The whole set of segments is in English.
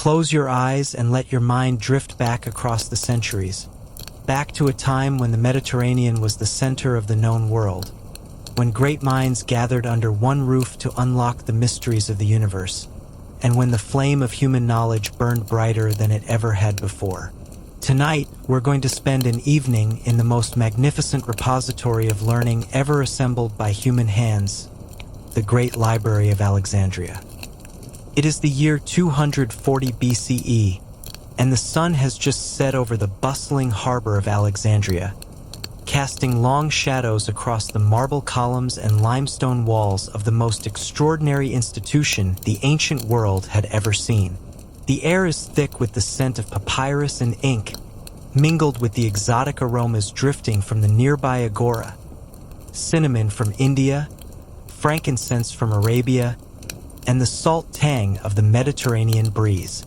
Close your eyes and let your mind drift back across the centuries, back to a time when the Mediterranean was the center of the known world, when great minds gathered under one roof to unlock the mysteries of the universe, and when the flame of human knowledge burned brighter than it ever had before. Tonight, we're going to spend an evening in the most magnificent repository of learning ever assembled by human hands, the Great Library of Alexandria. It is the year 240 BCE, and the sun has just set over the bustling harbor of Alexandria, casting long shadows across the marble columns and limestone walls of the most extraordinary institution the ancient world had ever seen. The air is thick with the scent of papyrus and ink, mingled with the exotic aromas drifting from the nearby agora, cinnamon from India, frankincense from Arabia, and the salt tang of the Mediterranean breeze.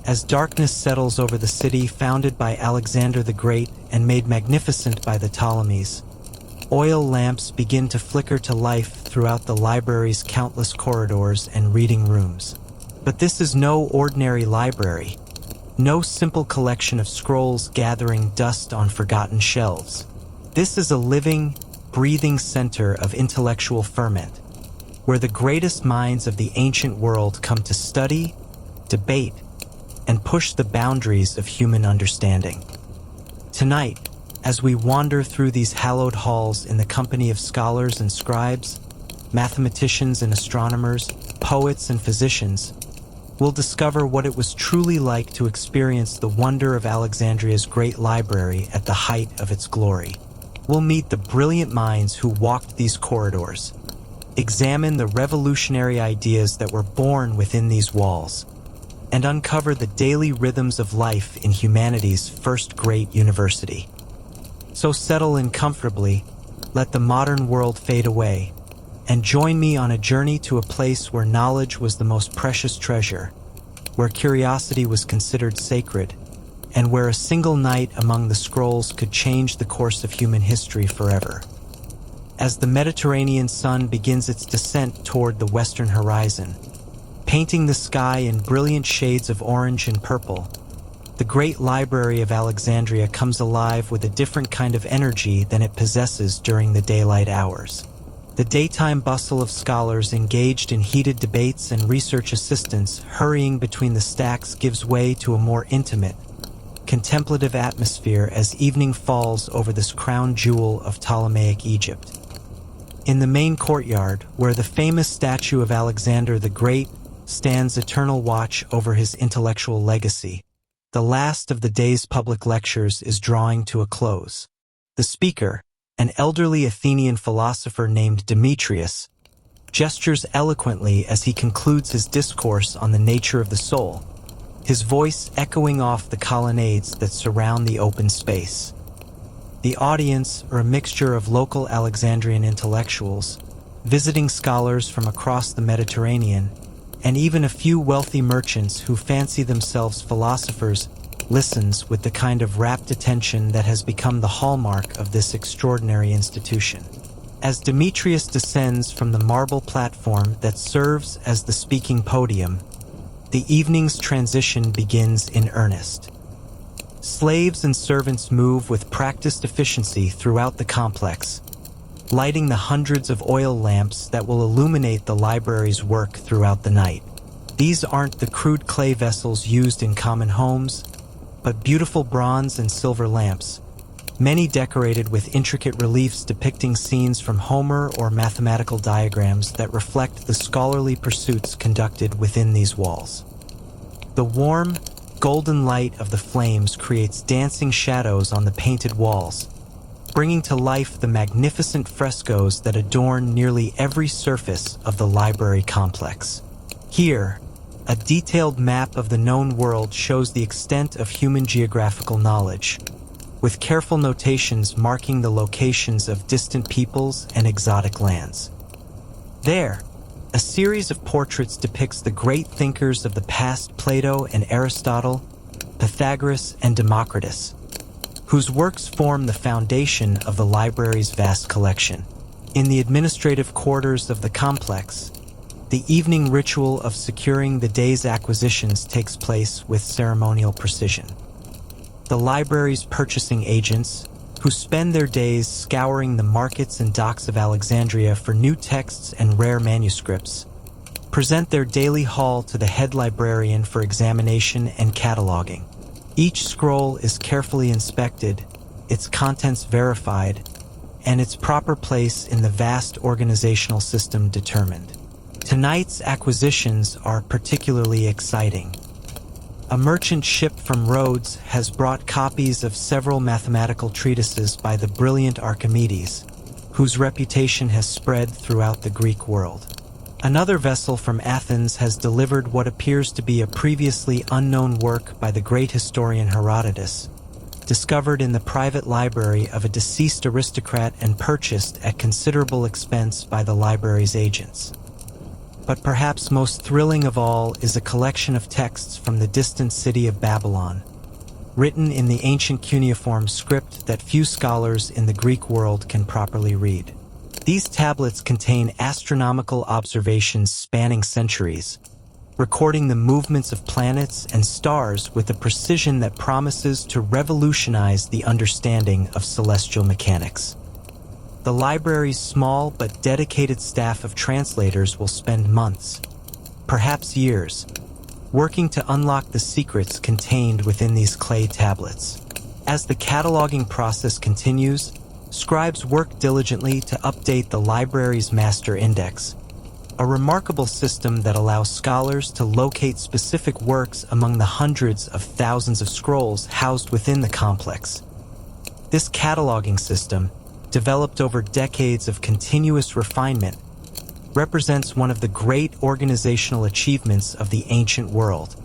As darkness settles over the city founded by Alexander the Great and made magnificent by the Ptolemies, oil lamps begin to flicker to life throughout the library's countless corridors and reading rooms. But this is no ordinary library, no simple collection of scrolls gathering dust on forgotten shelves. This is a living, breathing center of intellectual ferment, where the greatest minds of the ancient world come to study, debate, and push the boundaries of human understanding. Tonight, as we wander through these hallowed halls in the company of scholars and scribes, mathematicians and astronomers, poets and physicians, we'll discover what it was truly like to experience the wonder of Alexandria's great library at the height of its glory. We'll meet the brilliant minds who walked these corridors, examine the revolutionary ideas that were born within these walls, and uncover the daily rhythms of life in humanity's first great university. So settle in comfortably, let the modern world fade away, and join me on a journey to a place where knowledge was the most precious treasure, where curiosity was considered sacred, and where a single night among the scrolls could change the course of human history forever. As the Mediterranean sun begins its descent toward the western horizon, painting the sky in brilliant shades of orange and purple, the Great Library of Alexandria comes alive with a different kind of energy than it possesses during the daylight hours. The daytime bustle of scholars engaged in heated debates and research assistants hurrying between the stacks gives way to a more intimate, contemplative atmosphere as evening falls over this crown jewel of Ptolemaic Egypt. In the main courtyard, where the famous statue of Alexander the Great stands eternal watch over his intellectual legacy, the last of the day's public lectures is drawing to a close. The speaker, an elderly Athenian philosopher named Demetrius, gestures eloquently as he concludes his discourse on the nature of the soul, his voice echoing off the colonnades that surround the open space. The audience are a mixture of local Alexandrian intellectuals, visiting scholars from across the Mediterranean, and even a few wealthy merchants who fancy themselves philosophers listens with the kind of rapt attention that has become the hallmark of this extraordinary institution. As Demetrius descends from the marble platform that serves as the speaking podium, the evening's transition begins in earnest. Slaves and servants move with practiced efficiency throughout the complex, lighting the hundreds of oil lamps that will illuminate the library's work throughout the night. These aren't the crude clay vessels used in common homes, but beautiful bronze and silver lamps, many decorated with intricate reliefs depicting scenes from Homer or mathematical diagrams that reflect the scholarly pursuits conducted within these walls. The warm, golden light of the flames creates dancing shadows on the painted walls, bringing to life the magnificent frescoes that adorn nearly every surface of the library complex. Here, a detailed map of the known world shows the extent of human geographical knowledge, with careful notations marking the locations of distant peoples and exotic lands. There, a series of portraits depicts the great thinkers of the past: Plato and Aristotle, Pythagoras and Democritus, whose works form the foundation of the library's vast collection. In the administrative quarters of the complex, The evening ritual of securing the day's acquisitions takes place with ceremonial precision. The library's purchasing agents, who spend their days scouring the markets and docks of Alexandria for new texts and rare manuscripts, present their daily haul to the head librarian for examination and cataloging. Each scroll is carefully inspected, its contents verified, and its proper place in the vast organizational system determined. Tonight's acquisitions are particularly exciting. A merchant ship from Rhodes has brought copies of several mathematical treatises by the brilliant Archimedes, whose reputation has spread throughout the Greek world. Another vessel from Athens has delivered what appears to be a previously unknown work by the great historian Herodotus, discovered in the private library of a deceased aristocrat and purchased at considerable expense by the library's agents. But perhaps most thrilling of all is a collection of texts from the distant city of Babylon, written in the ancient cuneiform script that few scholars in the Greek world can properly read. These tablets contain astronomical observations spanning centuries, recording the movements of planets and stars with a precision that promises to revolutionize the understanding of celestial mechanics. The library's small but dedicated staff of translators will spend months, perhaps years, working to unlock the secrets contained within these clay tablets. As the cataloging process continues, scribes work diligently to update the library's master index, a remarkable system that allows scholars to locate specific works among the hundreds of thousands of scrolls housed within the complex. This cataloging system, developed over decades of continuous refinement, represents one of the great organizational achievements of the ancient world,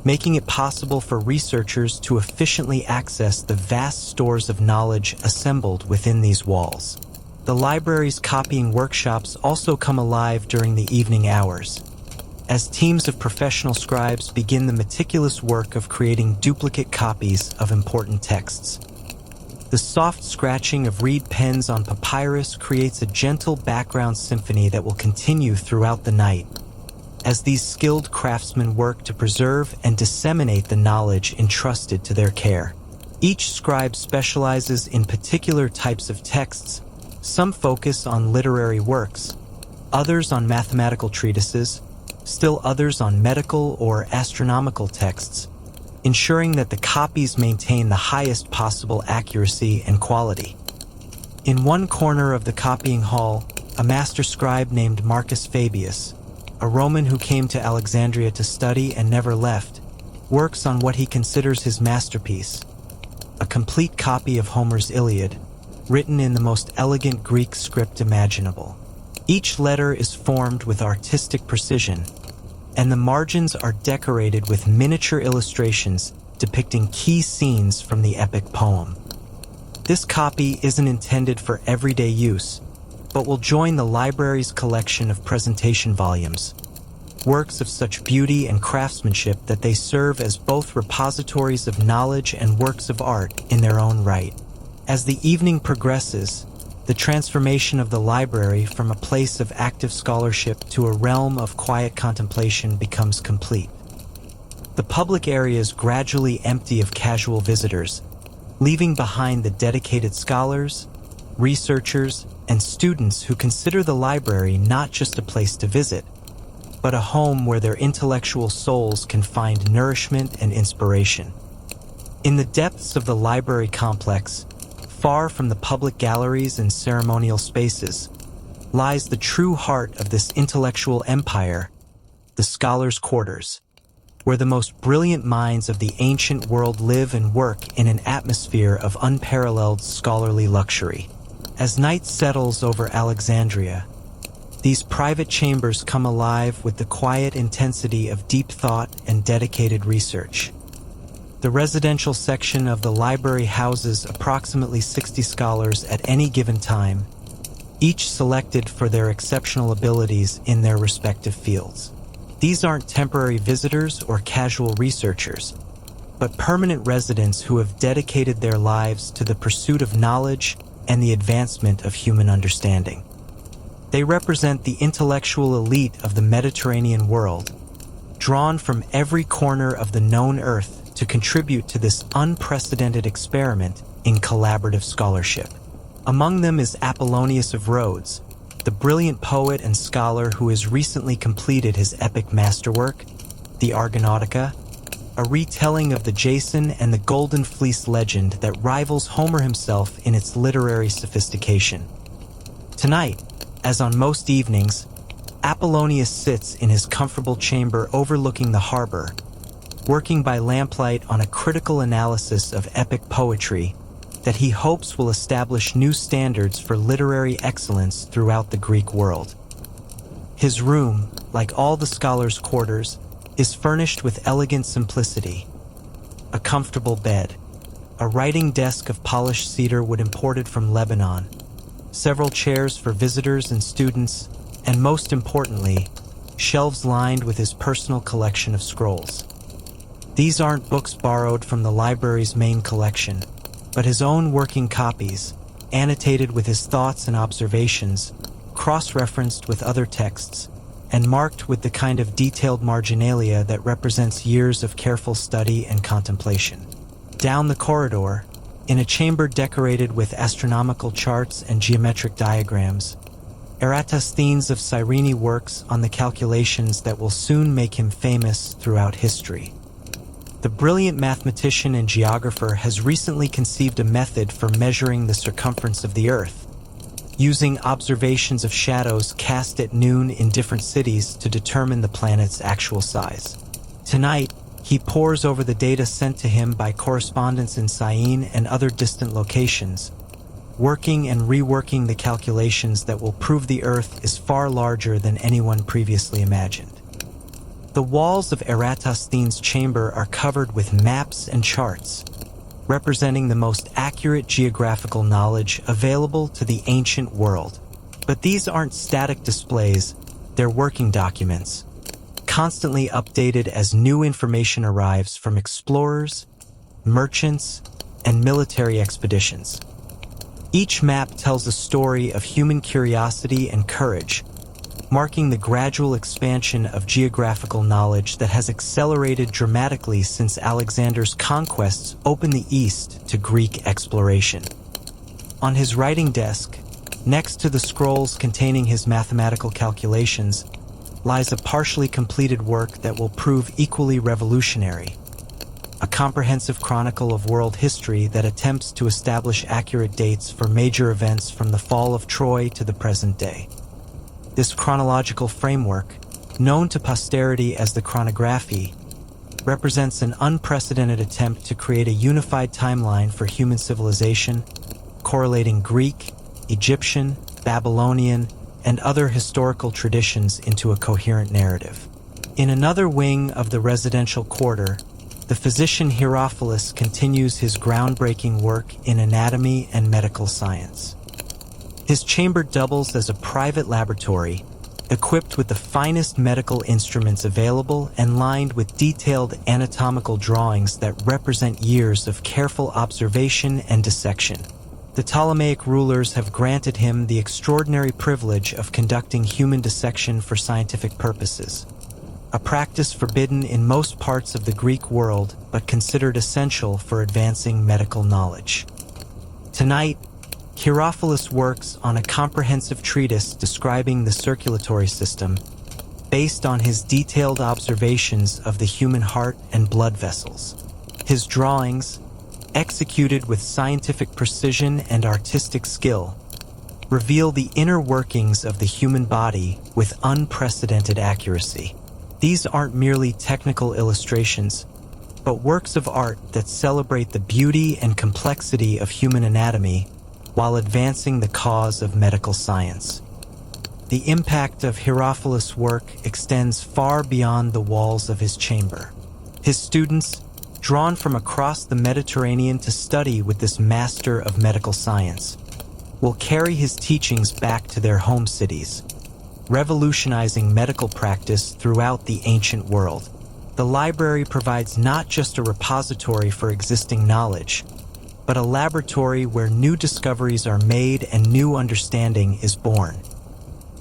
making it possible for researchers to efficiently access the vast stores of knowledge assembled within these walls. The library's copying workshops also come alive during the evening hours, as teams of professional scribes begin the meticulous work of creating duplicate copies of important texts. The soft scratching of reed pens on papyrus creates a gentle background symphony that will continue throughout the night, as these skilled craftsmen work to preserve and disseminate the knowledge entrusted to their care. Each scribe specializes in particular types of texts. Some focus on literary works, others on mathematical treatises, still others on medical or astronomical texts, ensuring that the copies maintain the highest possible accuracy and quality. In one corner of the copying hall, a master scribe named Marcus Fabius, a Roman who came to Alexandria to study and never left, works on what he considers his masterpiece, a complete copy of Homer's Iliad, written in the most elegant Greek script imaginable. Each letter is formed with artistic precision, and the margins are decorated with miniature illustrations depicting key scenes from the epic poem. This copy isn't intended for everyday use, but will join the library's collection of presentation volumes, works of such beauty and craftsmanship that they serve as both repositories of knowledge and works of art in their own right. As the evening progresses, the transformation of the library from a place of active scholarship to a realm of quiet contemplation becomes complete. The public areas gradually empty of casual visitors, leaving behind the dedicated scholars, researchers, and students who consider the library not just a place to visit, but a home where their intellectual souls can find nourishment and inspiration. In the depths of the library complex, far from the public galleries and ceremonial spaces, lies the true heart of this intellectual empire, the scholars' quarters, where the most brilliant minds of the ancient world live and work in an atmosphere of unparalleled scholarly luxury. As night settles over Alexandria, these private chambers come alive with the quiet intensity of deep thought and dedicated research. The residential section of the library houses approximately 60 scholars at any given time, each selected for their exceptional abilities in their respective fields. These aren't temporary visitors or casual researchers, but permanent residents who have dedicated their lives to the pursuit of knowledge and the advancement of human understanding. They represent the intellectual elite of the Mediterranean world, drawn from every corner of the known earth to contribute to this unprecedented experiment in collaborative scholarship. Among them is Apollonius of Rhodes, the brilliant poet and scholar who has recently completed his epic masterwork, the Argonautica, a retelling of the Jason and the Golden Fleece legend that rivals Homer himself in its literary sophistication. Tonight, as on most evenings, Apollonius sits in his comfortable chamber overlooking the harbor, working by lamplight on a critical analysis of epic poetry that he hopes will establish new standards for literary excellence throughout the Greek world. His room, like all the scholars' quarters, is furnished with elegant simplicity. A comfortable bed, a writing desk of polished cedar wood imported from Lebanon, several chairs for visitors and students, and most importantly, shelves lined with his personal collection of scrolls. These aren't books borrowed from the library's main collection, but his own working copies, annotated with his thoughts and observations, cross-referenced with other texts, and marked with the kind of detailed marginalia that represents years of careful study and contemplation. Down the corridor, in a chamber decorated with astronomical charts and geometric diagrams, Eratosthenes of Cyrene works on the calculations that will soon make him famous throughout history. The brilliant mathematician and geographer has recently conceived a method for measuring the circumference of the Earth, using observations of shadows cast at noon in different cities to determine the planet's actual size. Tonight, he pores over the data sent to him by correspondents in Syene and other distant locations, working and reworking the calculations that will prove the Earth is far larger than anyone previously imagined. The walls of Eratosthenes' chamber are covered with maps and charts, representing the most accurate geographical knowledge available to the ancient world. But these aren't static displays, they're working documents, constantly updated as new information arrives from explorers, merchants, and military expeditions. Each map tells a story of human curiosity and courage, marking the gradual expansion of geographical knowledge that has accelerated dramatically since Alexander's conquests opened the East to Greek exploration. On his writing desk, next to the scrolls containing his mathematical calculations, lies a partially completed work that will prove equally revolutionary, a comprehensive chronicle of world history that attempts to establish accurate dates for major events from the fall of Troy to the present day. This chronological framework, known to posterity as the chronography, represents an unprecedented attempt to create a unified timeline for human civilization, correlating Greek, Egyptian, Babylonian, and other historical traditions into a coherent narrative. In another wing of the residential quarter, the physician Herophilus continues his groundbreaking work in anatomy and medical science. His chamber doubles as a private laboratory, equipped with the finest medical instruments available and lined with detailed anatomical drawings that represent years of careful observation and dissection. The Ptolemaic rulers have granted him the extraordinary privilege of conducting human dissection for scientific purposes, a practice forbidden in most parts of the Greek world but considered essential for advancing medical knowledge. Tonight, Herophilus works on a comprehensive treatise describing the circulatory system, based on his detailed observations of the human heart and blood vessels. His drawings, executed with scientific precision and artistic skill, reveal the inner workings of the human body with unprecedented accuracy. These aren't merely technical illustrations, but works of art that celebrate the beauty and complexity of human anatomy while advancing the cause of medical science. The impact of Herophilus' work extends far beyond the walls of his chamber. His students, drawn from across the Mediterranean to study with this master of medical science, will carry his teachings back to their home cities, revolutionizing medical practice throughout the ancient world. The library provides not just a repository for existing knowledge, but a laboratory where new discoveries are made and new understanding is born.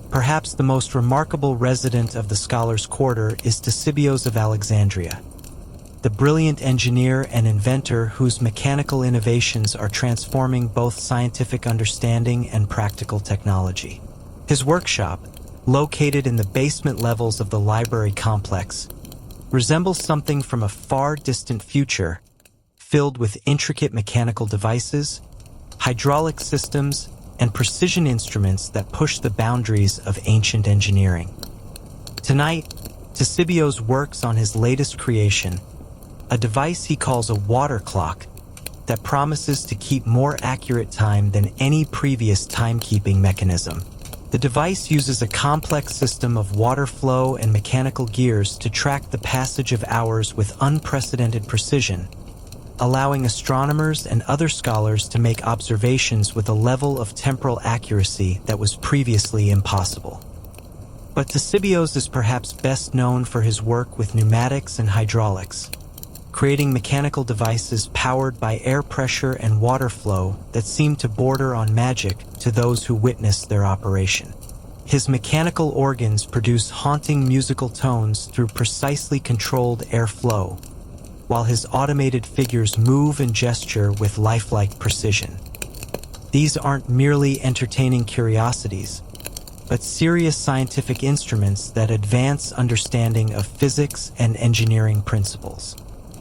Perhaps the most remarkable resident of the scholars' quarter is Ctesibios of Alexandria, the brilliant engineer and inventor whose mechanical innovations are transforming both scientific understanding and practical technology. His workshop, located in the basement levels of the library complex, resembles something from a far distant future, filled with intricate mechanical devices, hydraulic systems, and precision instruments that push the boundaries of ancient engineering. Tonight, Ctesibios works on his latest creation, a device he calls a water clock that promises to keep more accurate time than any previous timekeeping mechanism. The device uses a complex system of water flow and mechanical gears to track the passage of hours with unprecedented precision, allowing astronomers and other scholars to make observations with a level of temporal accuracy that was previously impossible. But Ctesibios is perhaps best known for his work with pneumatics and hydraulics, creating mechanical devices powered by air pressure and water flow that seem to border on magic to those who witness their operation. His mechanical organs produce haunting musical tones through precisely controlled airflow, while his automated figures move and gesture with lifelike precision. These aren't merely entertaining curiosities, but serious scientific instruments that advance understanding of physics and engineering principles.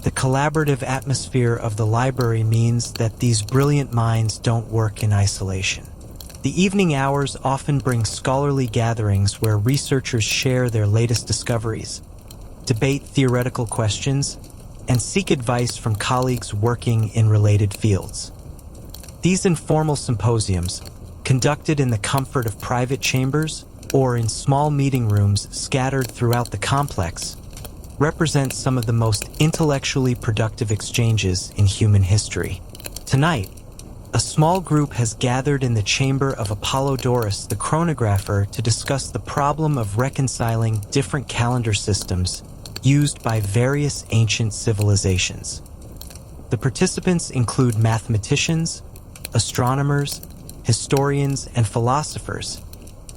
The collaborative atmosphere of the library means that these brilliant minds don't work in isolation. The evening hours often bring scholarly gatherings where researchers share their latest discoveries, debate theoretical questions, and seek advice from colleagues working in related fields. These informal symposiums, conducted in the comfort of private chambers or in small meeting rooms scattered throughout the complex, represent some of the most intellectually productive exchanges in human history. Tonight, a small group has gathered in the chamber of Apollodorus the chronographer to discuss the problem of reconciling different calendar systems used by various ancient civilizations. The participants include mathematicians, astronomers, historians, and philosophers,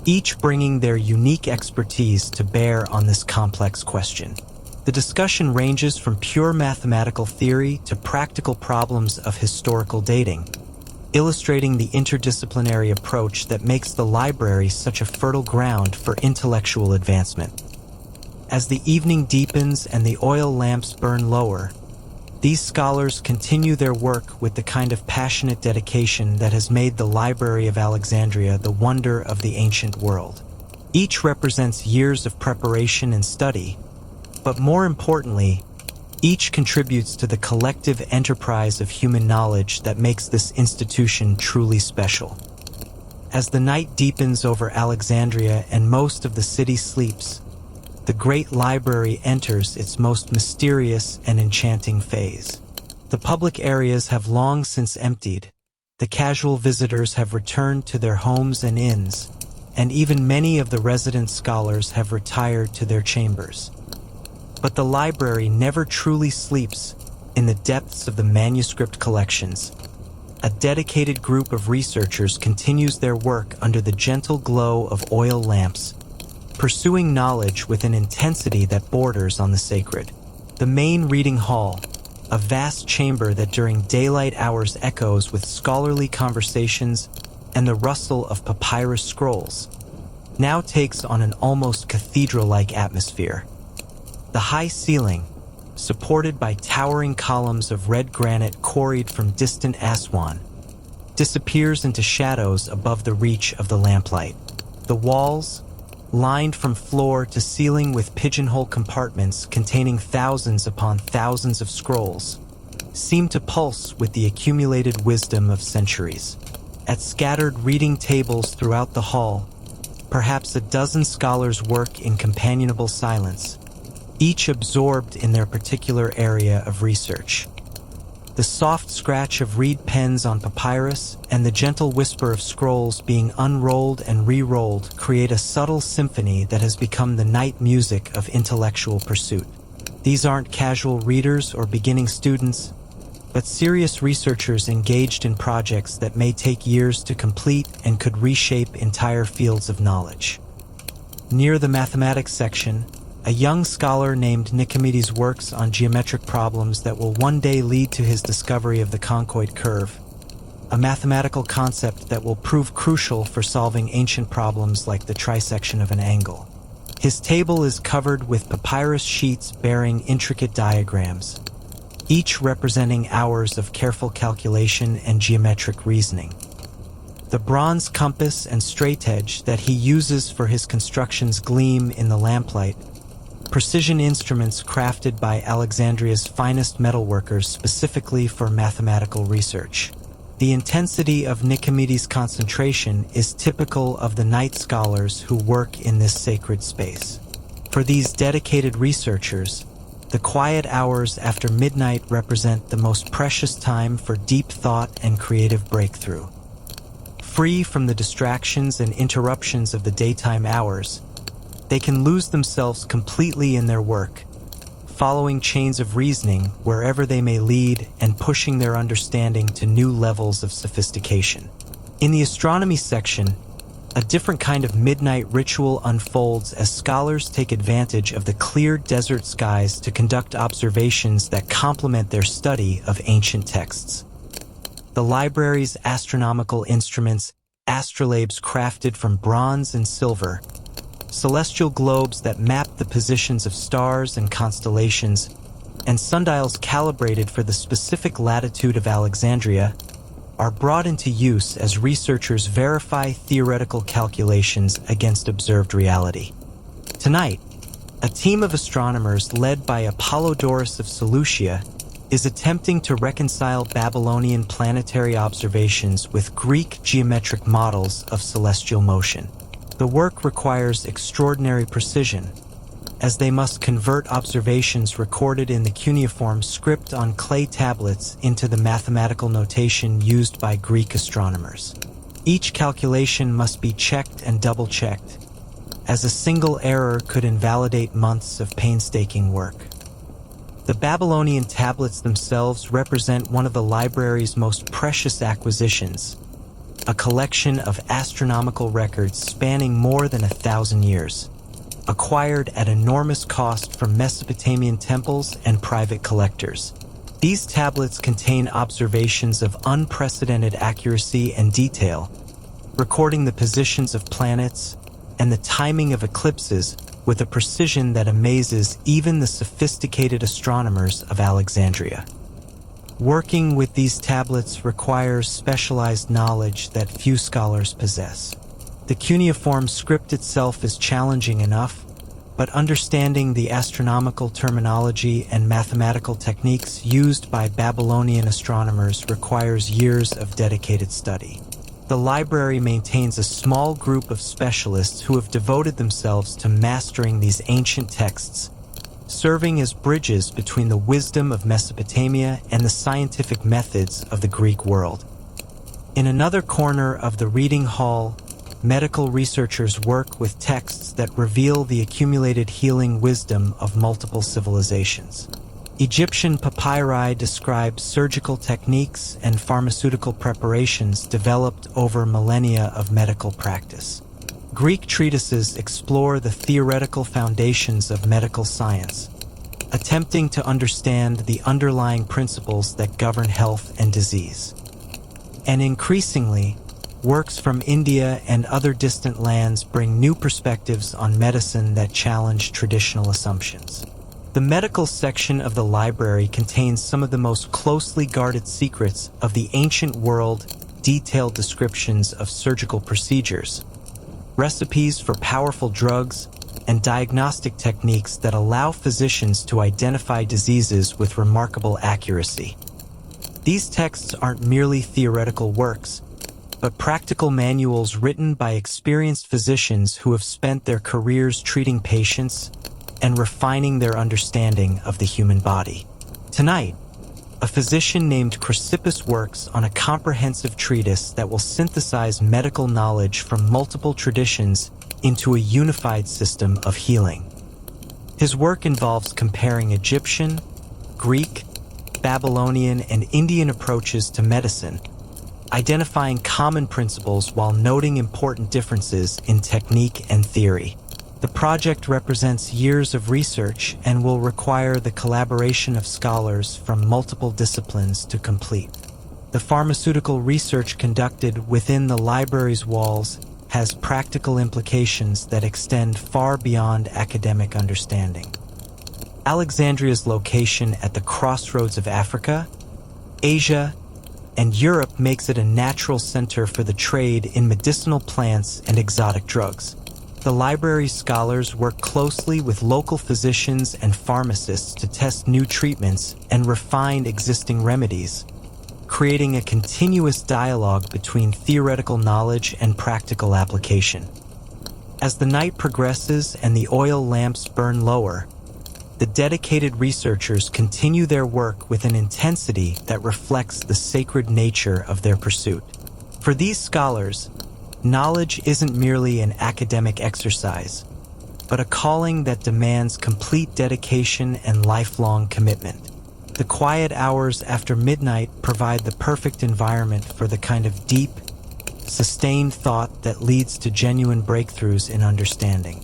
each bringing their unique expertise to bear on this complex question. The discussion ranges from pure mathematical theory to practical problems of historical dating, illustrating the interdisciplinary approach that makes the library such a fertile ground for intellectual advancement. As the evening deepens and the oil lamps burn lower, these scholars continue their work with the kind of passionate dedication that has made the Library of Alexandria the wonder of the ancient world. Each represents years of preparation and study, but more importantly, each contributes to the collective enterprise of human knowledge that makes this institution truly special. As the night deepens over Alexandria and most of the city sleeps, the great library enters its most mysterious and enchanting phase. The public areas have long since emptied, the casual visitors have returned to their homes and inns, and even many of the resident scholars have retired to their chambers. But the library never truly sleeps in the depths of the manuscript collections. A dedicated group of researchers continues their work under the gentle glow of oil lamps, pursuing knowledge with an intensity that borders on the sacred. The main reading hall, a vast chamber that during daylight hours echoes with scholarly conversations and the rustle of papyrus scrolls, now takes on an almost cathedral-like atmosphere. The high ceiling, supported by towering columns of red granite quarried from distant Aswan, disappears into shadows above the reach of the lamplight. The walls, lined from floor to ceiling with pigeonhole compartments containing thousands upon thousands of scrolls, seem to pulse with the accumulated wisdom of centuries. At scattered reading tables throughout the hall, perhaps a dozen scholars work in companionable silence, each absorbed in their particular area of research. The soft scratch of reed pens on papyrus and the gentle whisper of scrolls being unrolled and re-rolled create a subtle symphony that has become the night music of intellectual pursuit. These aren't casual readers or beginning students, but serious researchers engaged in projects that may take years to complete and could reshape entire fields of knowledge. Near the mathematics section, a young scholar named Nicomedes works on geometric problems that will one day lead to his discovery of the conchoid curve, a mathematical concept that will prove crucial for solving ancient problems like the trisection of an angle. His table is covered with papyrus sheets bearing intricate diagrams, each representing hours of careful calculation and geometric reasoning. The bronze compass and straightedge that he uses for his constructions gleam in the lamplight, precision instruments crafted by Alexandria's finest metalworkers specifically for mathematical research. The intensity of Nicomedes' concentration is typical of the night scholars who work in this sacred space. For these dedicated researchers, the quiet hours after midnight represent the most precious time for deep thought and creative breakthrough. Free from the distractions and interruptions of the daytime hours, they can lose themselves completely in their work, following chains of reasoning wherever they may lead and pushing their understanding to new levels of sophistication. In the astronomy section, a different kind of midnight ritual unfolds as scholars take advantage of the clear desert skies to conduct observations that complement their study of ancient texts. The library's astronomical instruments, astrolabes crafted from bronze and silver, celestial globes that map the positions of stars and constellations, and sundials calibrated for the specific latitude of Alexandria, are brought into use as researchers verify theoretical calculations against observed reality. Tonight, a team of astronomers led by Apollodorus of Seleucia is attempting to reconcile Babylonian planetary observations with Greek geometric models of celestial motion. The work requires extraordinary precision, as they must convert observations recorded in the cuneiform script on clay tablets into the mathematical notation used by Greek astronomers. Each calculation must be checked and double-checked, as a single error could invalidate months of painstaking work. The Babylonian tablets themselves represent one of the library's most precious acquisitions, a collection of astronomical records spanning more than 1,000 years, acquired at enormous cost from Mesopotamian temples and private collectors. These tablets contain observations of unprecedented accuracy and detail, recording the positions of planets and the timing of eclipses with a precision that amazes even the sophisticated astronomers of Alexandria. Working with these tablets requires specialized knowledge that few scholars possess. The cuneiform script itself is challenging enough, but understanding the astronomical terminology and mathematical techniques used by Babylonian astronomers requires years of dedicated study. The library maintains a small group of specialists who have devoted themselves to mastering these ancient texts, serving as bridges between the wisdom of Mesopotamia and the scientific methods of the Greek world. In another corner of the reading hall, medical researchers work with texts that reveal the accumulated healing wisdom of multiple civilizations. Egyptian papyri describe surgical techniques and pharmaceutical preparations developed over millennia of medical practice. Greek treatises explore the theoretical foundations of medical science, attempting to understand the underlying principles that govern health and disease. And increasingly, works from India and other distant lands bring new perspectives on medicine that challenge traditional assumptions. The medical section of the library contains some of the most closely guarded secrets of the ancient world, detailed descriptions of surgical procedures, recipes for powerful drugs, and diagnostic techniques that allow physicians to identify diseases with remarkable accuracy. These texts aren't merely theoretical works, but practical manuals written by experienced physicians who have spent their careers treating patients and refining their understanding of the human body. Tonight, a physician named Chrysippus works on a comprehensive treatise that will synthesize medical knowledge from multiple traditions into a unified system of healing. His work involves comparing Egyptian, Greek, Babylonian, and Indian approaches to medicine, identifying common principles while noting important differences in technique and theory. The project represents years of research and will require the collaboration of scholars from multiple disciplines to complete. The pharmaceutical research conducted within the library's walls has practical implications that extend far beyond academic understanding. Alexandria's location at the crossroads of Africa, Asia, and Europe makes it a natural center for the trade in medicinal plants and exotic drugs. The library's scholars work closely with local physicians and pharmacists to test new treatments and refine existing remedies, creating a continuous dialogue between theoretical knowledge and practical application. As the night progresses and the oil lamps burn lower, the dedicated researchers continue their work with an intensity that reflects the sacred nature of their pursuit. For these scholars, knowledge isn't merely an academic exercise, but a calling that demands complete dedication and lifelong commitment. The quiet hours after midnight provide the perfect environment for the kind of deep, sustained thought that leads to genuine breakthroughs in understanding.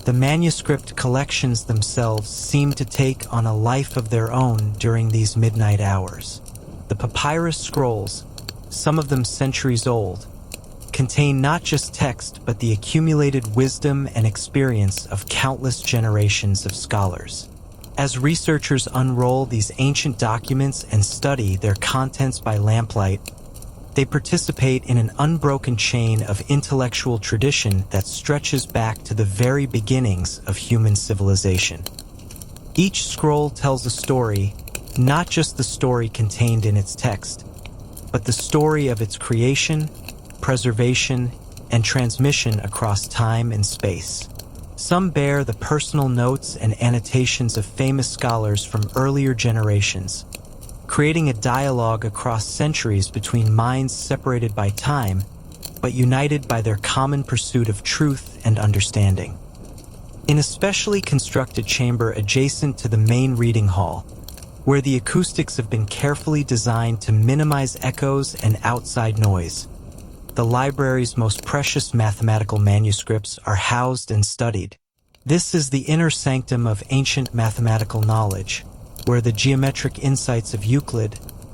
The manuscript collections themselves seem to take on a life of their own during these midnight hours. The papyrus scrolls, some of them centuries old, contain not just text but the accumulated wisdom and experience of countless generations of scholars. As researchers unroll these ancient documents and study their contents by lamplight, they participate in an unbroken chain of intellectual tradition that stretches back to the very beginnings of human civilization. Each scroll tells a story, not just the story contained in its text, but the story of its creation, preservation, and transmission across time and space. Some bear the personal notes and annotations of famous scholars from earlier generations, creating a dialogue across centuries between minds separated by time, but united by their common pursuit of truth and understanding. In a specially constructed chamber adjacent to the main reading hall, where the acoustics have been carefully designed to minimize echoes and outside noise, the library's most precious mathematical manuscripts are housed and studied. This is the inner sanctum of ancient mathematical knowledge, where the geometric insights of Euclid,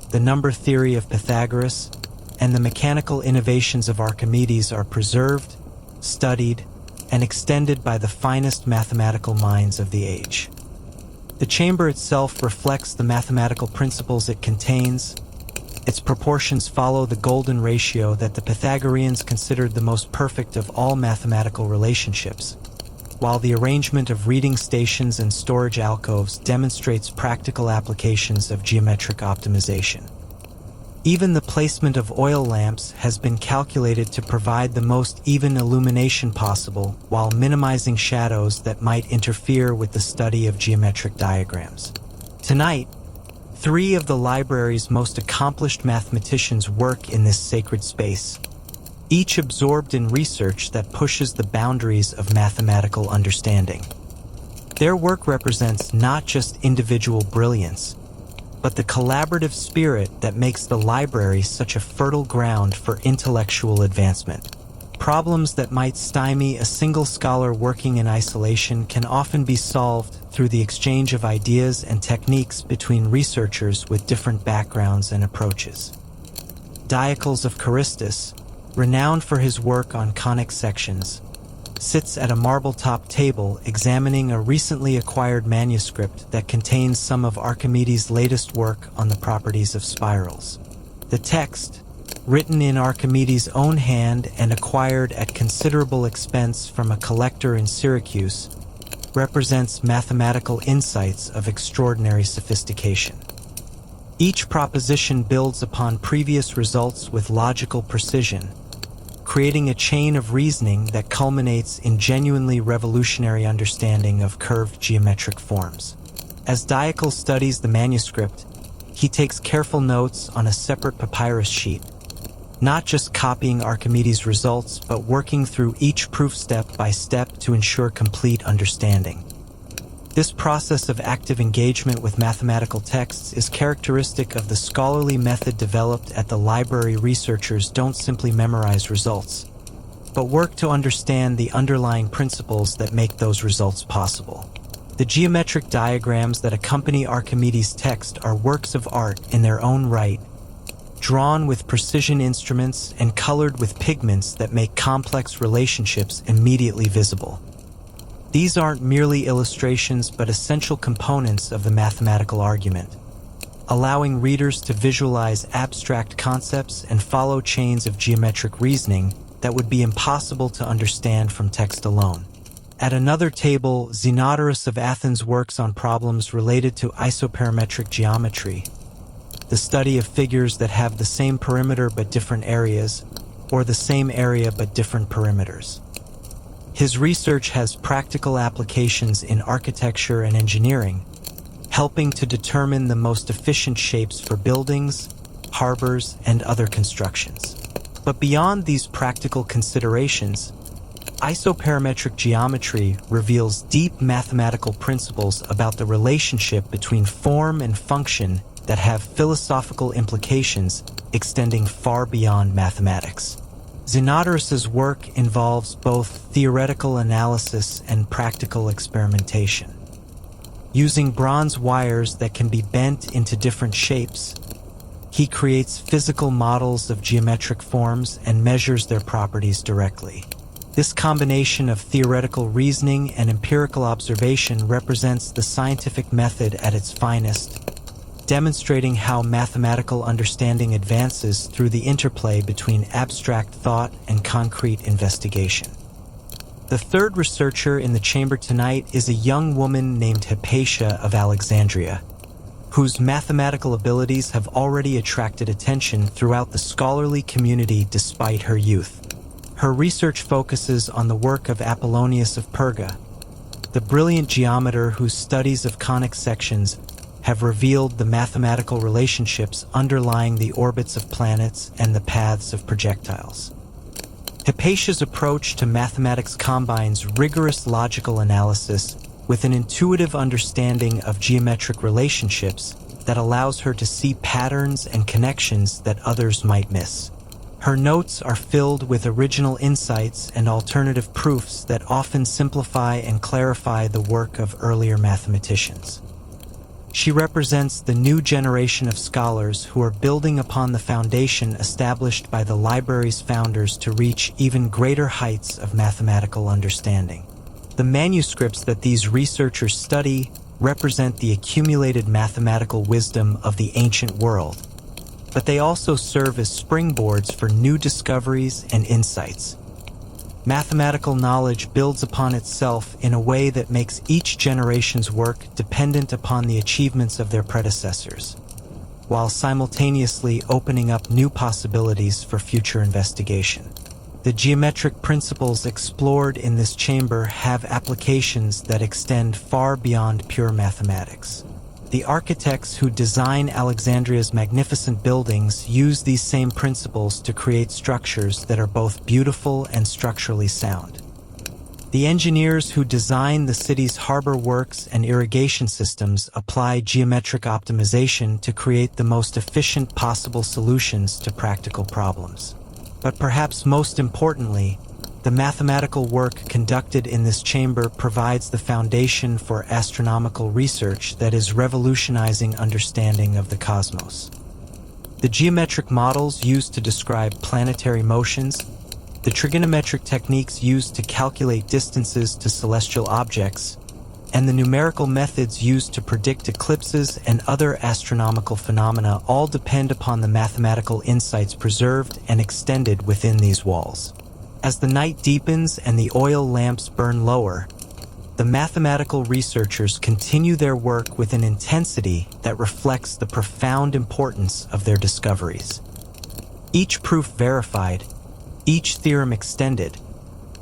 the number theory of Pythagoras, and the mechanical innovations of Archimedes are preserved, studied, and extended by the finest mathematical minds of the age. The chamber itself reflects the mathematical principles it contains. Its proportions follow the golden ratio that the Pythagoreans considered the most perfect of all mathematical relationships, while the arrangement of reading stations and storage alcoves demonstrates practical applications of geometric optimization. Even the placement of oil lamps has been calculated to provide the most even illumination possible while minimizing shadows that might interfere with the study of geometric diagrams. Tonight, 3 of the library's most accomplished mathematicians work in this sacred space, each absorbed in research that pushes the boundaries of mathematical understanding. Their work represents not just individual brilliance, but the collaborative spirit that makes the library such a fertile ground for intellectual advancement. Problems that might stymie a single scholar working in isolation can often be solved through the exchange of ideas and techniques between researchers with different backgrounds and approaches. Diocles of Charistus, renowned for his work on conic sections, sits at a marble-top table examining a recently acquired manuscript that contains some of Archimedes' latest work on the properties of spirals. The text, written in Archimedes' own hand and acquired at considerable expense from a collector in Syracuse, represents mathematical insights of extraordinary sophistication. Each proposition builds upon previous results with logical precision, creating a chain of reasoning that culminates in genuinely revolutionary understanding of curved geometric forms. As Diocles studies the manuscript, he takes careful notes on a separate papyrus sheet, not just copying Archimedes' results, but working through each proof step by step to ensure complete understanding. This process of active engagement with mathematical texts is characteristic of the scholarly method developed at the library. Researchers don't simply memorize results. but work to understand the underlying principles that make those results possible. The geometric diagrams that accompany Archimedes' text are works of art in their own right, drawn with precision instruments and colored with pigments that make complex relationships immediately visible. These aren't merely illustrations but essential components of the mathematical argument, allowing readers to visualize abstract concepts and follow chains of geometric reasoning that would be impossible to understand from text alone. At another table, Herodotus of Athens works on problems related to isoperimetric geometry, the study of figures that have the same perimeter but different areas, or the same area but different perimeters. His research has practical applications in architecture and engineering, helping to determine the most efficient shapes for buildings, harbors, and other constructions. But beyond these practical considerations, isoperimetric geometry reveals deep mathematical principles about the relationship between form and function that have philosophical implications extending far beyond mathematics. Herodotus's work involves both theoretical analysis and practical experimentation. Using bronze wires that can be bent into different shapes, he creates physical models of geometric forms and measures their properties directly. This combination of theoretical reasoning and empirical observation represents the scientific method at its finest, demonstrating how mathematical understanding advances through the interplay between abstract thought and concrete investigation. The third researcher in the chamber tonight is a young woman named Hypatia of Alexandria, whose mathematical abilities have already attracted attention throughout the scholarly community despite her youth. Her research focuses on the work of Apollonius of Perga, the brilliant geometer whose studies of conic sections have revealed the mathematical relationships underlying the orbits of planets and the paths of projectiles. Hypatia's approach to mathematics combines rigorous logical analysis with an intuitive understanding of geometric relationships that allows her to see patterns and connections that others might miss. Her notes are filled with original insights and alternative proofs that often simplify and clarify the work of earlier mathematicians. She represents the new generation of scholars who are building upon the foundation established by the library's founders to reach even greater heights of mathematical understanding. The manuscripts that these researchers study represent the accumulated mathematical wisdom of the ancient world, but they also serve as springboards for new discoveries and insights. Mathematical knowledge builds upon itself in a way that makes each generation's work dependent upon the achievements of their predecessors, while simultaneously opening up new possibilities for future investigation. The geometric principles explored in this chamber have applications that extend far beyond pure mathematics. The architects who design Alexandria's magnificent buildings use these same principles to create structures that are both beautiful and structurally sound. The engineers who design the city's harbor works and irrigation systems apply geometric optimization to create the most efficient possible solutions to practical problems. But perhaps most importantly, the mathematical work conducted in this chamber provides the foundation for astronomical research that is revolutionizing understanding of the cosmos. The geometric models used to describe planetary motions, the trigonometric techniques used to calculate distances to celestial objects, and the numerical methods used to predict eclipses and other astronomical phenomena all depend upon the mathematical insights preserved and extended within these walls. As the night deepens and the oil lamps burn lower, the mathematical researchers continue their work with an intensity that reflects the profound importance of their discoveries. Each proof verified, each theorem extended,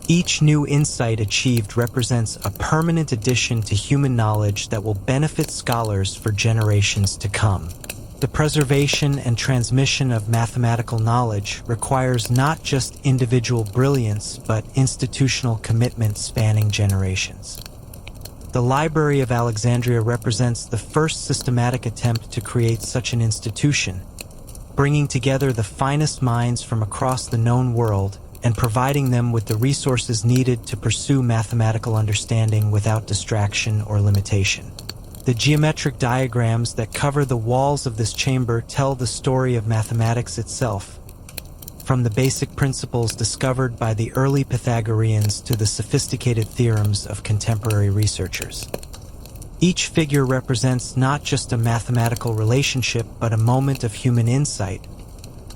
each new insight achieved represents a permanent addition to human knowledge that will benefit scholars for generations to come. The preservation and transmission of mathematical knowledge requires not just individual brilliance, but institutional commitment spanning generations. The Library of Alexandria represents the first systematic attempt to create such an institution, bringing together the finest minds from across the known world and providing them with the resources needed to pursue mathematical understanding without distraction or limitation. The geometric diagrams that cover the walls of this chamber tell the story of mathematics itself, from the basic principles discovered by the early Pythagoreans to the sophisticated theorems of contemporary researchers. Each figure represents not just a mathematical relationship, but a moment of human insight,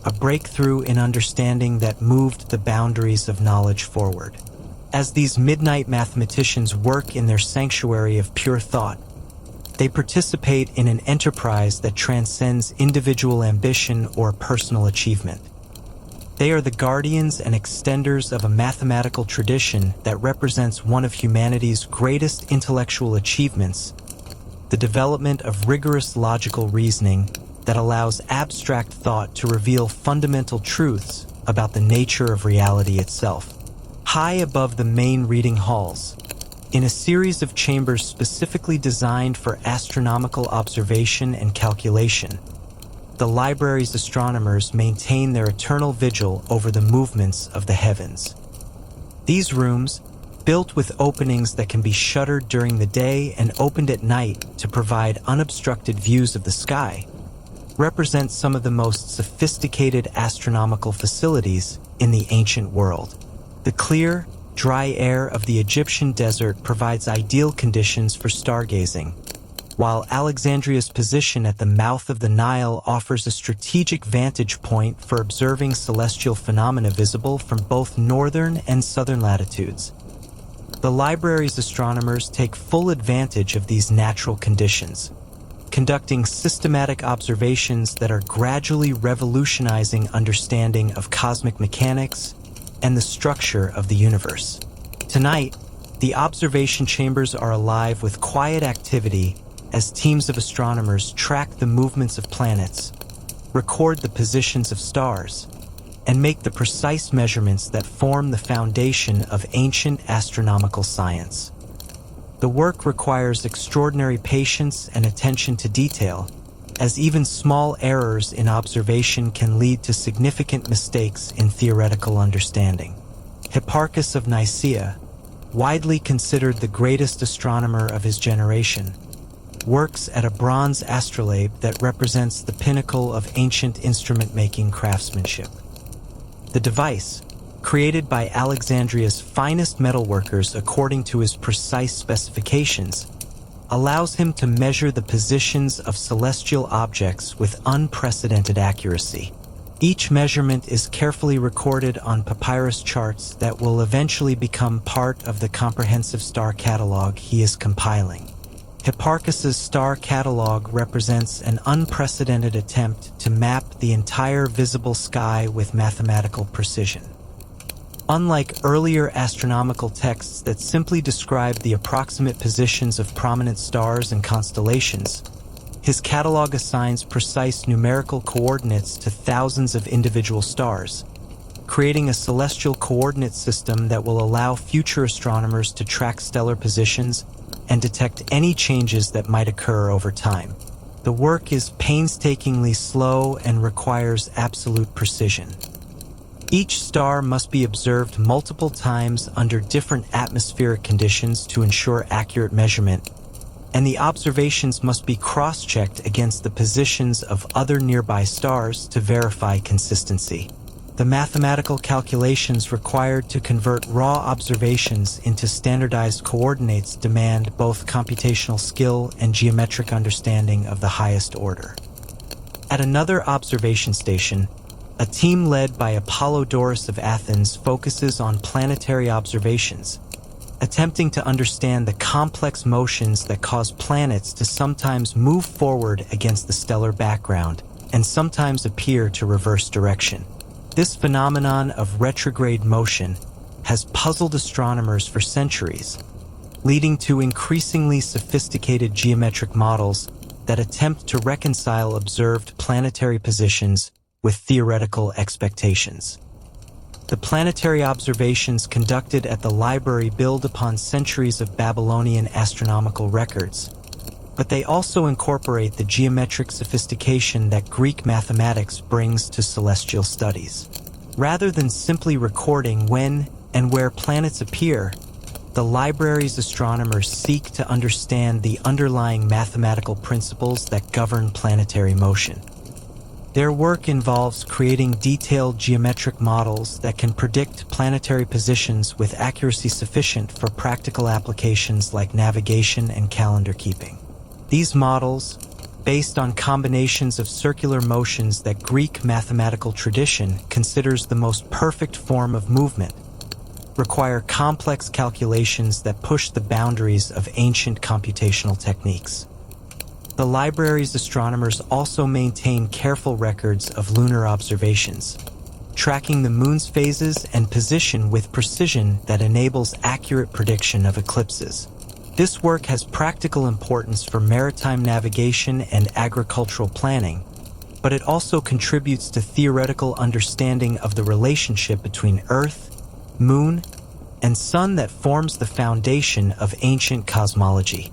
a breakthrough in understanding that moved the boundaries of knowledge forward. As these midnight mathematicians work in their sanctuary of pure thought, they participate in an enterprise that transcends individual ambition or personal achievement. They are the guardians and extenders of a mathematical tradition that represents one of humanity's greatest intellectual achievements, the development of rigorous logical reasoning that allows abstract thought to reveal fundamental truths about the nature of reality itself. High above the main reading halls, in a series of chambers specifically designed for astronomical observation and calculation, the library's astronomers maintain their eternal vigil over the movements of the heavens. These rooms, built with openings that can be shuttered during the day and opened at night to provide unobstructed views of the sky, represent some of the most sophisticated astronomical facilities in the ancient world. The clear, dry air of the Egyptian desert provides ideal conditions for stargazing, while Alexandria's position at the mouth of the Nile offers a strategic vantage point for observing celestial phenomena visible from both northern and southern latitudes. The library's astronomers take full advantage of these natural conditions, conducting systematic observations that are gradually revolutionizing understanding of cosmic mechanics and the structure of the universe. Tonight, the observation chambers are alive with quiet activity as teams of astronomers track the movements of planets, record the positions of stars, and make the precise measurements that form the foundation of ancient astronomical science. The work requires extraordinary patience and attention to detail, as even small errors in observation can lead to significant mistakes in theoretical understanding. Hipparchus of Nicaea, widely considered the greatest astronomer of his generation, works at a bronze astrolabe that represents the pinnacle of ancient instrument-making craftsmanship. The device, created by Alexandria's finest metalworkers according to his precise specifications, allows him to measure the positions of celestial objects with unprecedented accuracy. Each measurement is carefully recorded on papyrus charts that will eventually become part of the comprehensive star catalog he is compiling. Hipparchus's star catalog represents an unprecedented attempt to map the entire visible sky with mathematical precision. Unlike earlier astronomical texts that simply describe the approximate positions of prominent stars and constellations, his catalog assigns precise numerical coordinates to thousands of individual stars, creating a celestial coordinate system that will allow future astronomers to track stellar positions and detect any changes that might occur over time. The work is painstakingly slow and requires absolute precision. Each star must be observed multiple times under different atmospheric conditions to ensure accurate measurement, and the observations must be cross-checked against the positions of other nearby stars to verify consistency. The mathematical calculations required to convert raw observations into standardized coordinates demand both computational skill and geometric understanding of the highest order. At another observation station, a team led by Apollodorus of Athens focuses on planetary observations, attempting to understand the complex motions that cause planets to sometimes move forward against the stellar background and sometimes appear to reverse direction. This phenomenon of retrograde motion has puzzled astronomers for centuries, leading to increasingly sophisticated geometric models that attempt to reconcile observed planetary positions with theoretical expectations. The planetary observations conducted at the library build upon centuries of Babylonian astronomical records, but they also incorporate the geometric sophistication that Greek mathematics brings to celestial studies. Rather than simply recording when and where planets appear, the library's astronomers seek to understand the underlying mathematical principles that govern planetary motion. Their work involves creating detailed geometric models that can predict planetary positions with accuracy sufficient for practical applications like navigation and calendar keeping. These models, based on combinations of circular motions that Greek mathematical tradition considers the most perfect form of movement, require complex calculations that push the boundaries of ancient computational techniques. The library's astronomers also maintain careful records of lunar observations, tracking the moon's phases and position with precision that enables accurate prediction of eclipses. This work has practical importance for maritime navigation and agricultural planning, but it also contributes to theoretical understanding of the relationship between Earth, Moon, and Sun that forms the foundation of ancient cosmology.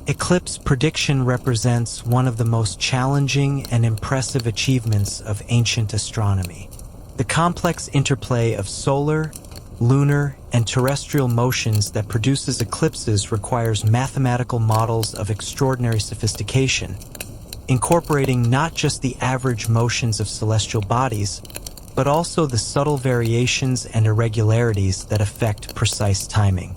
Eclipse prediction represents one of the most challenging and impressive achievements of ancient astronomy. The complex interplay of solar, lunar, and terrestrial motions that produces eclipses requires mathematical models of extraordinary sophistication, incorporating not just the average motions of celestial bodies, but also the subtle variations and irregularities that affect precise timing.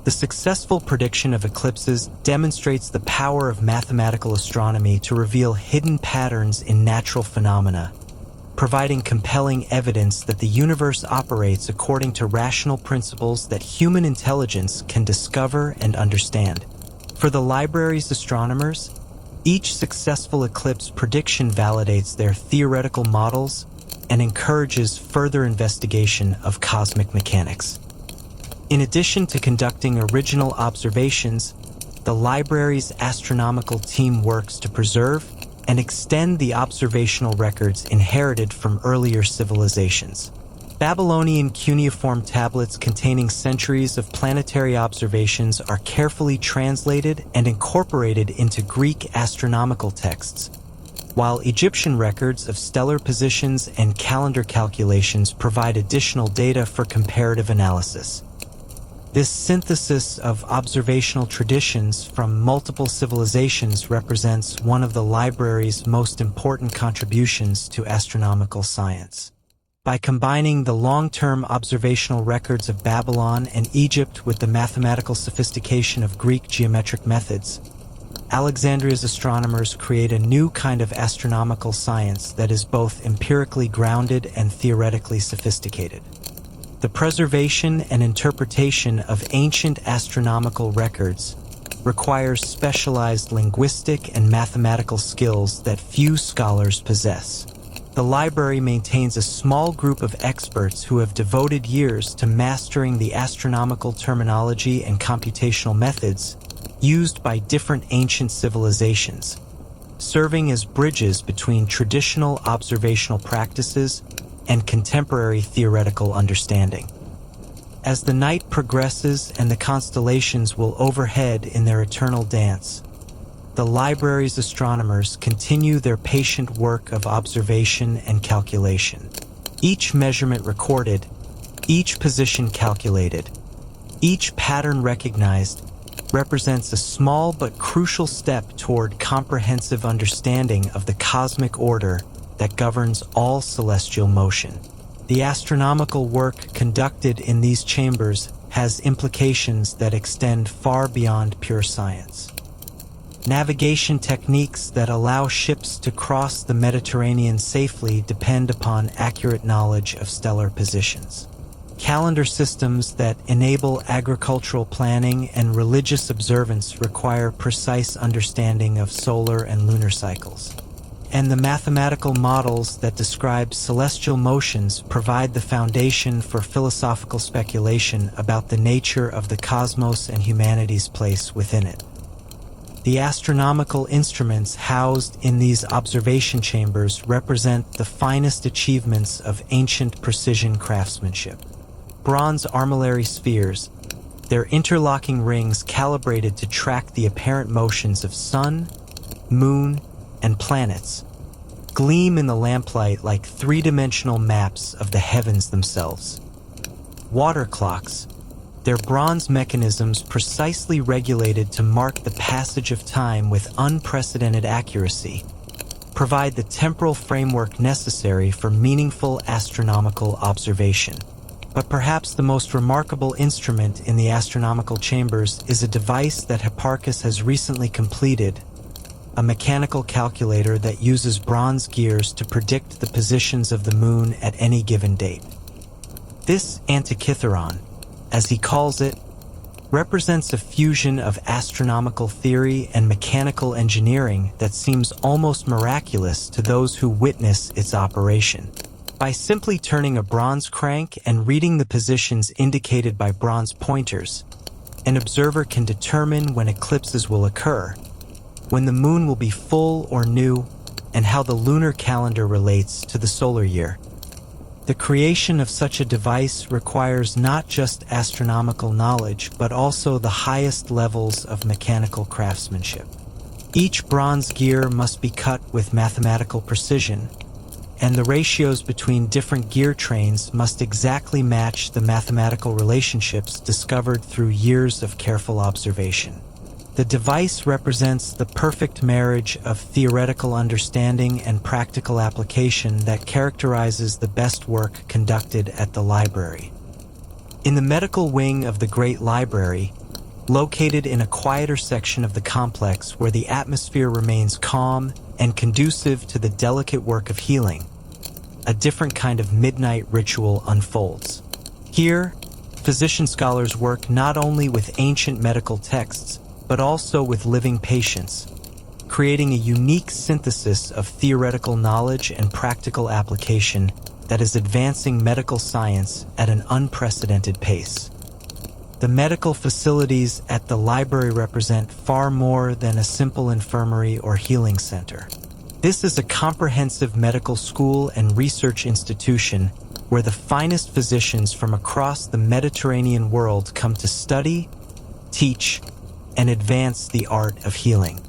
The successful prediction of eclipses demonstrates the power of mathematical astronomy to reveal hidden patterns in natural phenomena, providing compelling evidence that the universe operates according to rational principles that human intelligence can discover and understand. For the library's astronomers, each successful eclipse prediction validates their theoretical models and encourages further investigation of cosmic mechanics. In addition to conducting original observations, the library's astronomical team works to preserve and extend the observational records inherited from earlier civilizations. Babylonian cuneiform tablets containing centuries of planetary observations are carefully translated and incorporated into Greek astronomical texts, while Egyptian records of stellar positions and calendar calculations provide additional data for comparative analysis. This synthesis of observational traditions from multiple civilizations represents one of the library's most important contributions to astronomical science. By combining the long-term observational records of Babylon and Egypt with the mathematical sophistication of Greek geometric methods, Alexandria's astronomers create a new kind of astronomical science that is both empirically grounded and theoretically sophisticated. The preservation and interpretation of ancient astronomical records requires specialized linguistic and mathematical skills that few scholars possess. The library maintains a small group of experts who have devoted years to mastering the astronomical terminology and computational methods used by different ancient civilizations, serving as bridges between traditional observational practices and contemporary theoretical understanding. As the night progresses and the constellations will overhead in their eternal dance, the library's astronomers continue their patient work of observation and calculation. Each measurement recorded, each position calculated, each pattern recognized represents a small but crucial step toward comprehensive understanding of the cosmic order that governs all celestial motion. The astronomical work conducted in these chambers has implications that extend far beyond pure science. Navigation techniques that allow ships to cross the Mediterranean safely depend upon accurate knowledge of stellar positions. Calendar systems that enable agricultural planning and religious observance require precise understanding of solar and lunar cycles. And the mathematical models that describe celestial motions provide the foundation for philosophical speculation about the nature of the cosmos and humanity's place within it. The astronomical instruments housed in these observation chambers represent the finest achievements of ancient precision craftsmanship. Bronze armillary spheres, their interlocking rings calibrated to track the apparent motions of sun, moon, and planets, gleam in the lamplight like three-dimensional maps of the heavens themselves. Water clocks, their bronze mechanisms precisely regulated to mark the passage of time with unprecedented accuracy, provide the temporal framework necessary for meaningful astronomical observation. But perhaps the most remarkable instrument in the astronomical chambers is a device that Hipparchus has recently completed, a mechanical calculator that uses bronze gears to predict the positions of the moon at any given date. This Antiquity, as he calls it, represents a fusion of astronomical theory and mechanical engineering that seems almost miraculous to those who witness its operation. By simply turning a bronze crank and reading the positions indicated by bronze pointers, an observer can determine when eclipses will occur, when the moon will be full or new, and how the lunar calendar relates to the solar year. The creation of such a device requires not just astronomical knowledge, but also the highest levels of mechanical craftsmanship. Each bronze gear must be cut with mathematical precision, and the ratios between different gear trains must exactly match the mathematical relationships discovered through years of careful observation. The device represents the perfect marriage of theoretical understanding and practical application that characterizes the best work conducted at the library. In the medical wing of the Great Library, located in a quieter section of the complex where the atmosphere remains calm and conducive to the delicate work of healing, a different kind of midnight ritual unfolds. Here, physician scholars work not only with ancient medical texts, but also with living patients, creating a unique synthesis of theoretical knowledge and practical application that is advancing medical science at an unprecedented pace. The medical facilities at the library represent far more than a simple infirmary or healing center. This is a comprehensive medical school and research institution where the finest physicians from across the Mediterranean world come to study, teach, and advance the art of healing.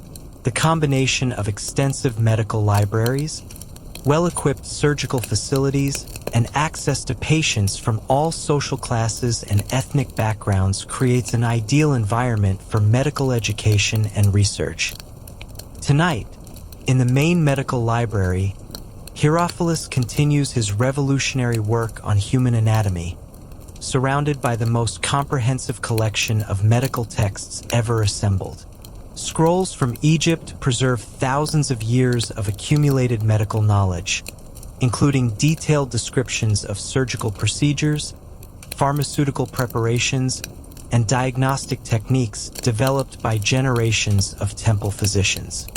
The combination of extensive medical libraries, well-equipped surgical facilities, and access to patients from all social classes and ethnic backgrounds creates an ideal environment for medical education and research. Tonight, in the main medical library, Herophilus continues his revolutionary work on human anatomy, surrounded by the most comprehensive collection of medical texts ever assembled. Scrolls from Egypt preserve thousands of years of accumulated medical knowledge, including detailed descriptions of surgical procedures, pharmaceutical preparations, and diagnostic techniques developed by generations of temple physicians.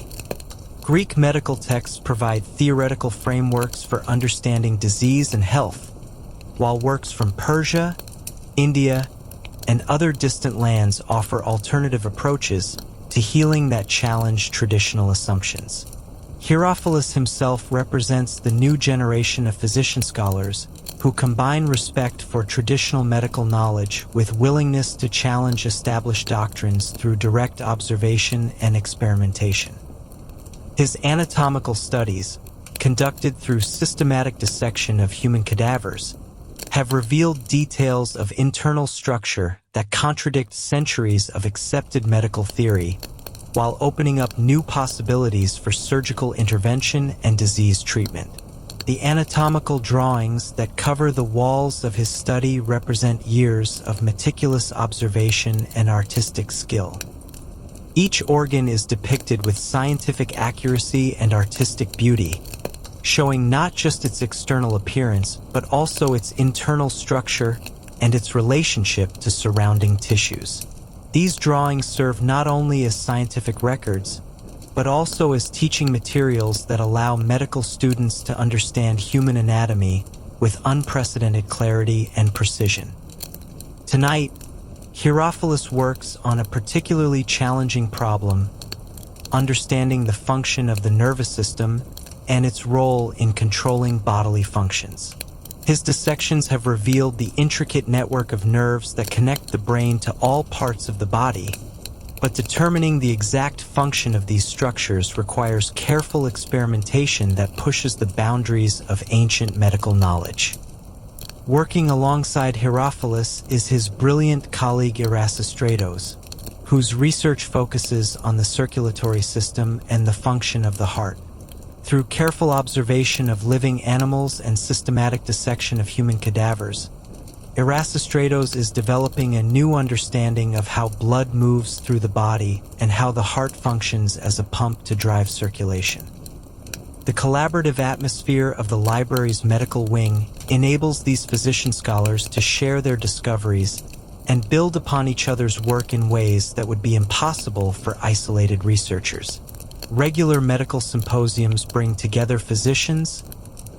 Greek medical texts provide theoretical frameworks for understanding disease and health, while works from Persia, India, and other distant lands offer alternative approaches to healing that challenge traditional assumptions. Herophilus himself represents the new generation of physician scholars who combine respect for traditional medical knowledge with willingness to challenge established doctrines through direct observation and experimentation. His anatomical studies, conducted through systematic dissection of human cadavers, have revealed details of internal structure that contradict centuries of accepted medical theory, while opening up new possibilities for surgical intervention and disease treatment. The anatomical drawings that cover the walls of his study represent years of meticulous observation and artistic skill. Each organ is depicted with scientific accuracy and artistic beauty, showing not just its external appearance, but also its internal structure and its relationship to surrounding tissues. These drawings serve not only as scientific records, but also as teaching materials that allow medical students to understand human anatomy with unprecedented clarity and precision. Tonight, Herophilus works on a particularly challenging problem, understanding the function of the nervous system and its role in controlling bodily functions. His dissections have revealed the intricate network of nerves that connect the brain to all parts of the body, but determining the exact function of these structures requires careful experimentation that pushes the boundaries of ancient medical knowledge. Working alongside Herophilus is his brilliant colleague Eratosthenes, whose research focuses on the circulatory system and the function of the heart. Through careful observation of living animals and systematic dissection of human cadavers, Eratosthenes is developing a new understanding of how blood moves through the body and how the heart functions as a pump to drive circulation. The collaborative atmosphere of the library's medical wing enables these physician scholars to share their discoveries and build upon each other's work in ways that would be impossible for isolated researchers. Regular medical symposiums bring together physicians,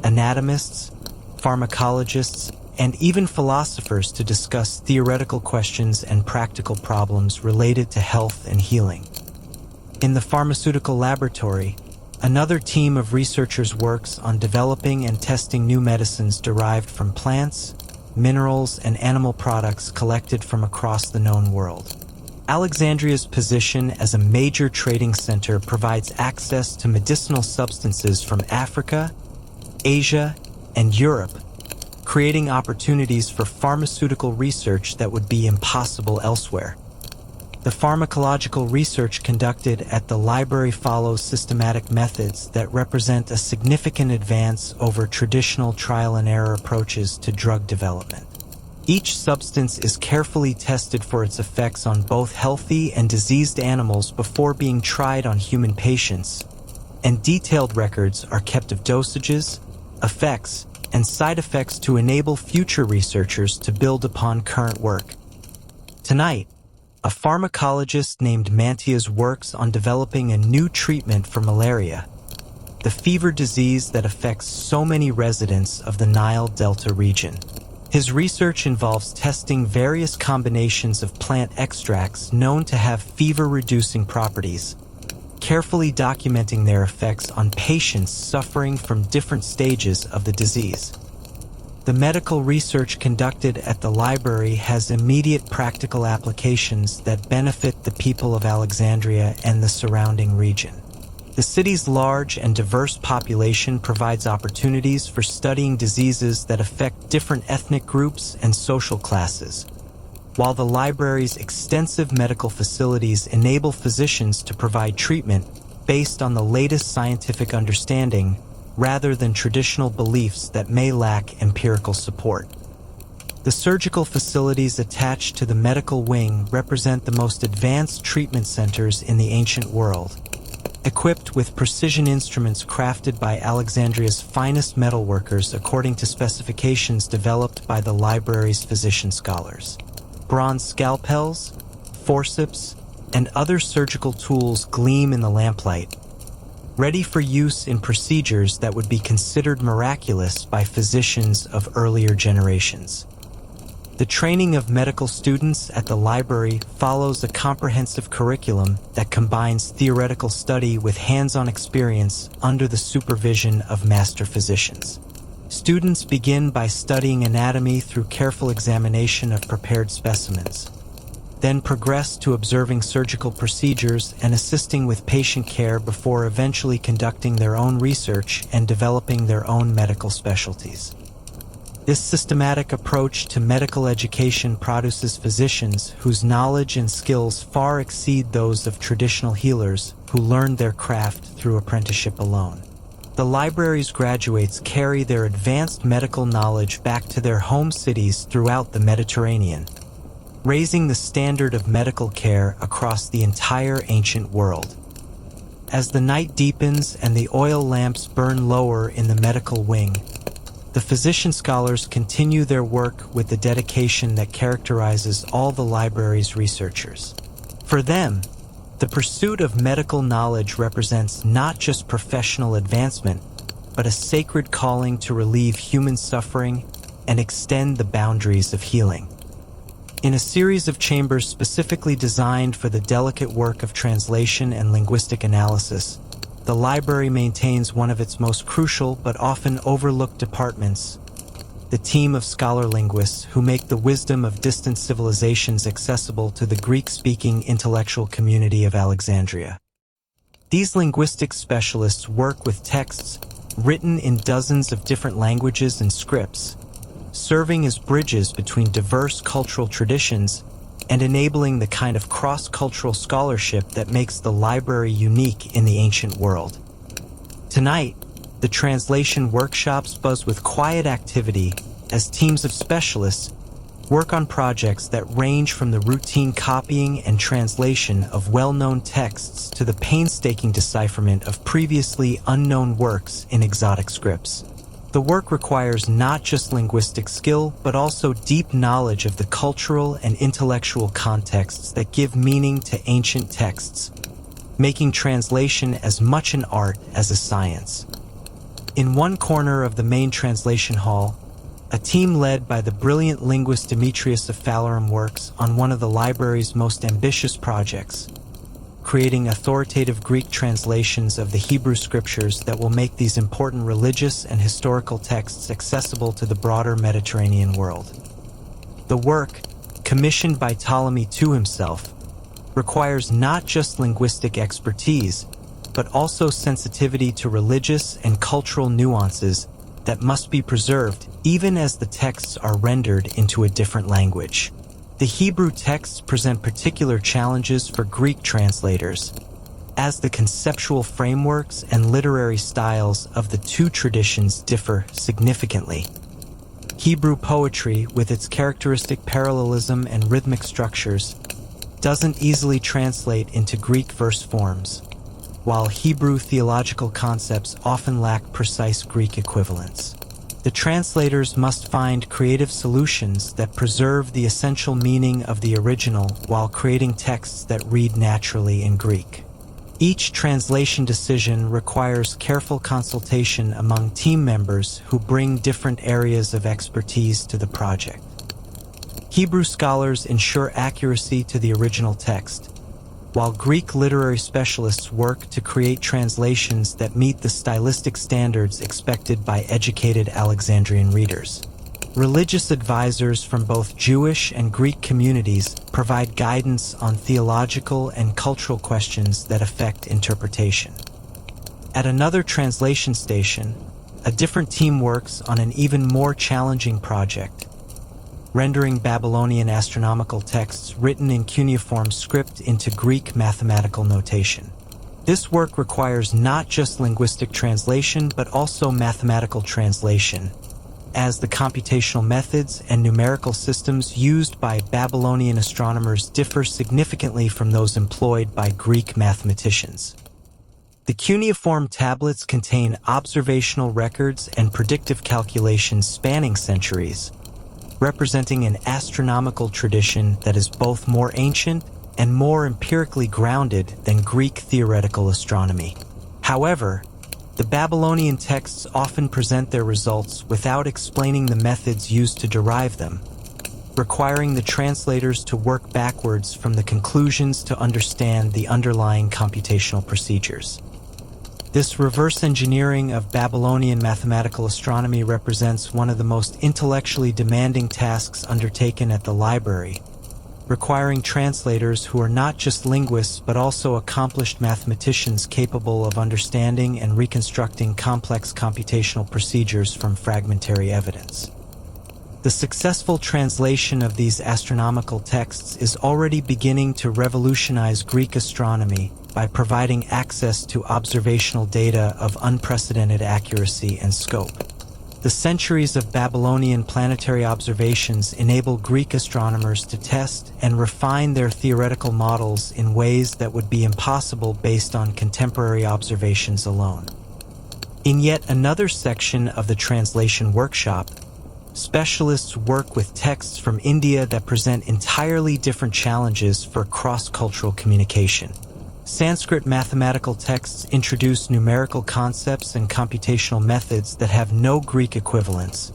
anatomists, pharmacologists, and even philosophers to discuss theoretical questions and practical problems related to health and healing. In the pharmaceutical laboratory, another team of researchers works on developing and testing new medicines derived from plants, minerals, and animal products collected from across the known world. Alexandria's position as a major trading center provides access to medicinal substances from Africa, Asia, and Europe, creating opportunities for pharmaceutical research that would be impossible elsewhere. The pharmacological research conducted at the library follows systematic methods that represent a significant advance over traditional trial-and-error approaches to drug development. Each substance is carefully tested for its effects on both healthy and diseased animals before being tried on human patients, and detailed records are kept of dosages, effects, and side effects to enable future researchers to build upon current work. Tonight, a pharmacologist named Mantias works on developing a new treatment for malaria, the fever disease that affects so many residents of the Nile Delta region. His research involves testing various combinations of plant extracts known to have fever-reducing properties, carefully documenting their effects on patients suffering from different stages of the disease. The medical research conducted at the library has immediate practical applications that benefit the people of Alexandria and the surrounding region. The city's large and diverse population provides opportunities for studying diseases that affect different ethnic groups and social classes, while the library's extensive medical facilities enable physicians to provide treatment based on the latest scientific understanding rather than traditional beliefs that may lack empirical support. The surgical facilities attached to the medical wing represent the most advanced treatment centers in the ancient world, equipped with precision instruments crafted by Alexandria's finest metalworkers according to specifications developed by the library's physician scholars. Bronze scalpels, forceps, and other surgical tools gleam in the lamplight, ready for use in procedures that would be considered miraculous by physicians of earlier generations. The training of medical students at the library follows a comprehensive curriculum that combines theoretical study with hands-on experience under the supervision of master physicians. Students begin by studying anatomy through careful examination of prepared specimens, then progress to observing surgical procedures and assisting with patient care before eventually conducting their own research and developing their own medical specialties. This systematic approach to medical education produces physicians whose knowledge and skills far exceed those of traditional healers who learned their craft through apprenticeship alone. The library's graduates carry their advanced medical knowledge back to their home cities throughout the Mediterranean, raising the standard of medical care across the entire ancient world. As the night deepens and the oil lamps burn lower in the medical wing, the physician scholars continue their work with the dedication that characterizes all the library's researchers. For them, the pursuit of medical knowledge represents not just professional advancement, but a sacred calling to relieve human suffering and extend the boundaries of healing. In a series of chambers specifically designed for the delicate work of translation and linguistic analysis, the library maintains one of its most crucial but often overlooked departments, the team of scholar linguists who make the wisdom of distant civilizations accessible to the Greek-speaking intellectual community of Alexandria. These linguistics specialists work with texts written in dozens of different languages and scripts, serving as bridges between diverse cultural traditions and enabling the kind of cross-cultural scholarship that makes the library unique in the ancient world. Tonight, the translation workshops buzz with quiet activity as teams of specialists work on projects that range from the routine copying and translation of well-known texts to the painstaking decipherment of previously unknown works in exotic scripts. The work requires not just linguistic skill, but also deep knowledge of the cultural and intellectual contexts that give meaning to ancient texts, making translation as much an art as a science. In one corner of the main translation hall, a team led by the brilliant linguist Demetrius of Phalerum works on one of the library's most ambitious projects, creating authoritative Greek translations of the Hebrew scriptures that will make these important religious and historical texts accessible to the broader Mediterranean world. The work, commissioned by Ptolemy II himself, requires not just linguistic expertise, but also sensitivity to religious and cultural nuances that must be preserved even as the texts are rendered into a different language. The Hebrew texts present particular challenges for Greek translators, as the conceptual frameworks and literary styles of the two traditions differ significantly. Hebrew poetry, with its characteristic parallelism and rhythmic structures, doesn't easily translate into Greek verse forms, while Hebrew theological concepts often lack precise Greek equivalents. The translators must find creative solutions that preserve the essential meaning of the original while creating texts that read naturally in Greek. Each translation decision requires careful consultation among team members who bring different areas of expertise to the project. Hebrew scholars ensure accuracy to the original text, while Greek literary specialists work to create translations that meet the stylistic standards expected by educated Alexandrian readers. Religious advisors from both Jewish and Greek communities provide guidance on theological and cultural questions that affect interpretation. At another translation station, a different team works on an even more challenging project, rendering Babylonian astronomical texts written in cuneiform script into Greek mathematical notation. This work requires not just linguistic translation, but also mathematical translation, as the computational methods and numerical systems used by Babylonian astronomers differ significantly from those employed by Greek mathematicians. The cuneiform tablets contain observational records and predictive calculations spanning centuries, representing an astronomical tradition that is both more ancient and more empirically grounded than Greek theoretical astronomy. However, the Babylonian texts often present their results without explaining the methods used to derive them, requiring the translators to work backwards from the conclusions to understand the underlying computational procedures. This reverse engineering of Babylonian mathematical astronomy represents one of the most intellectually demanding tasks undertaken at the library, requiring translators who are not just linguists but also accomplished mathematicians capable of understanding and reconstructing complex computational procedures from fragmentary evidence. The successful translation of these astronomical texts is already beginning to revolutionize Greek astronomy by providing access to observational data of unprecedented accuracy and scope. The centuries of Babylonian planetary observations enable Greek astronomers to test and refine their theoretical models in ways that would be impossible based on contemporary observations alone. In yet another section of the translation workshop, specialists work with texts from India that present entirely different challenges for cross-cultural communication. Sanskrit mathematical texts introduce numerical concepts and computational methods that have no Greek equivalents,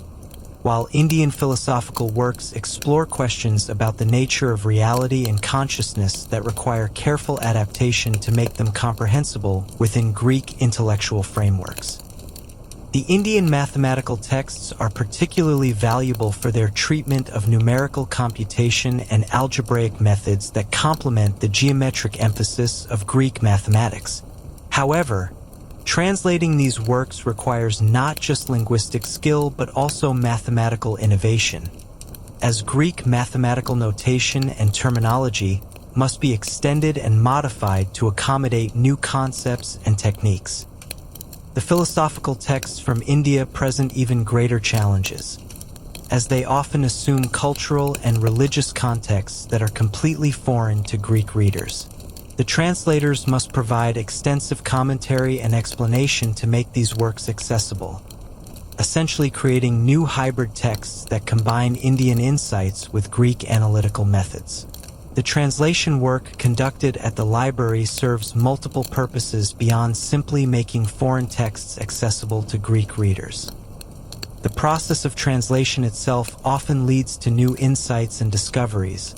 while Indian philosophical works explore questions about the nature of reality and consciousness that require careful adaptation to make them comprehensible within Greek intellectual frameworks. The Indian mathematical texts are particularly valuable for their treatment of numerical computation and algebraic methods that complement the geometric emphasis of Greek mathematics. However, translating these works requires not just linguistic skill but also mathematical innovation, as Greek mathematical notation and terminology must be extended and modified to accommodate new concepts and techniques. The philosophical texts from India present even greater challenges, as they often assume cultural and religious contexts that are completely foreign to Greek readers. The translators must provide extensive commentary and explanation to make these works accessible, essentially creating new hybrid texts that combine Indian insights with Greek analytical methods. The translation work conducted at the library serves multiple purposes beyond simply making foreign texts accessible to Greek readers. The process of translation itself often leads to new insights and discoveries,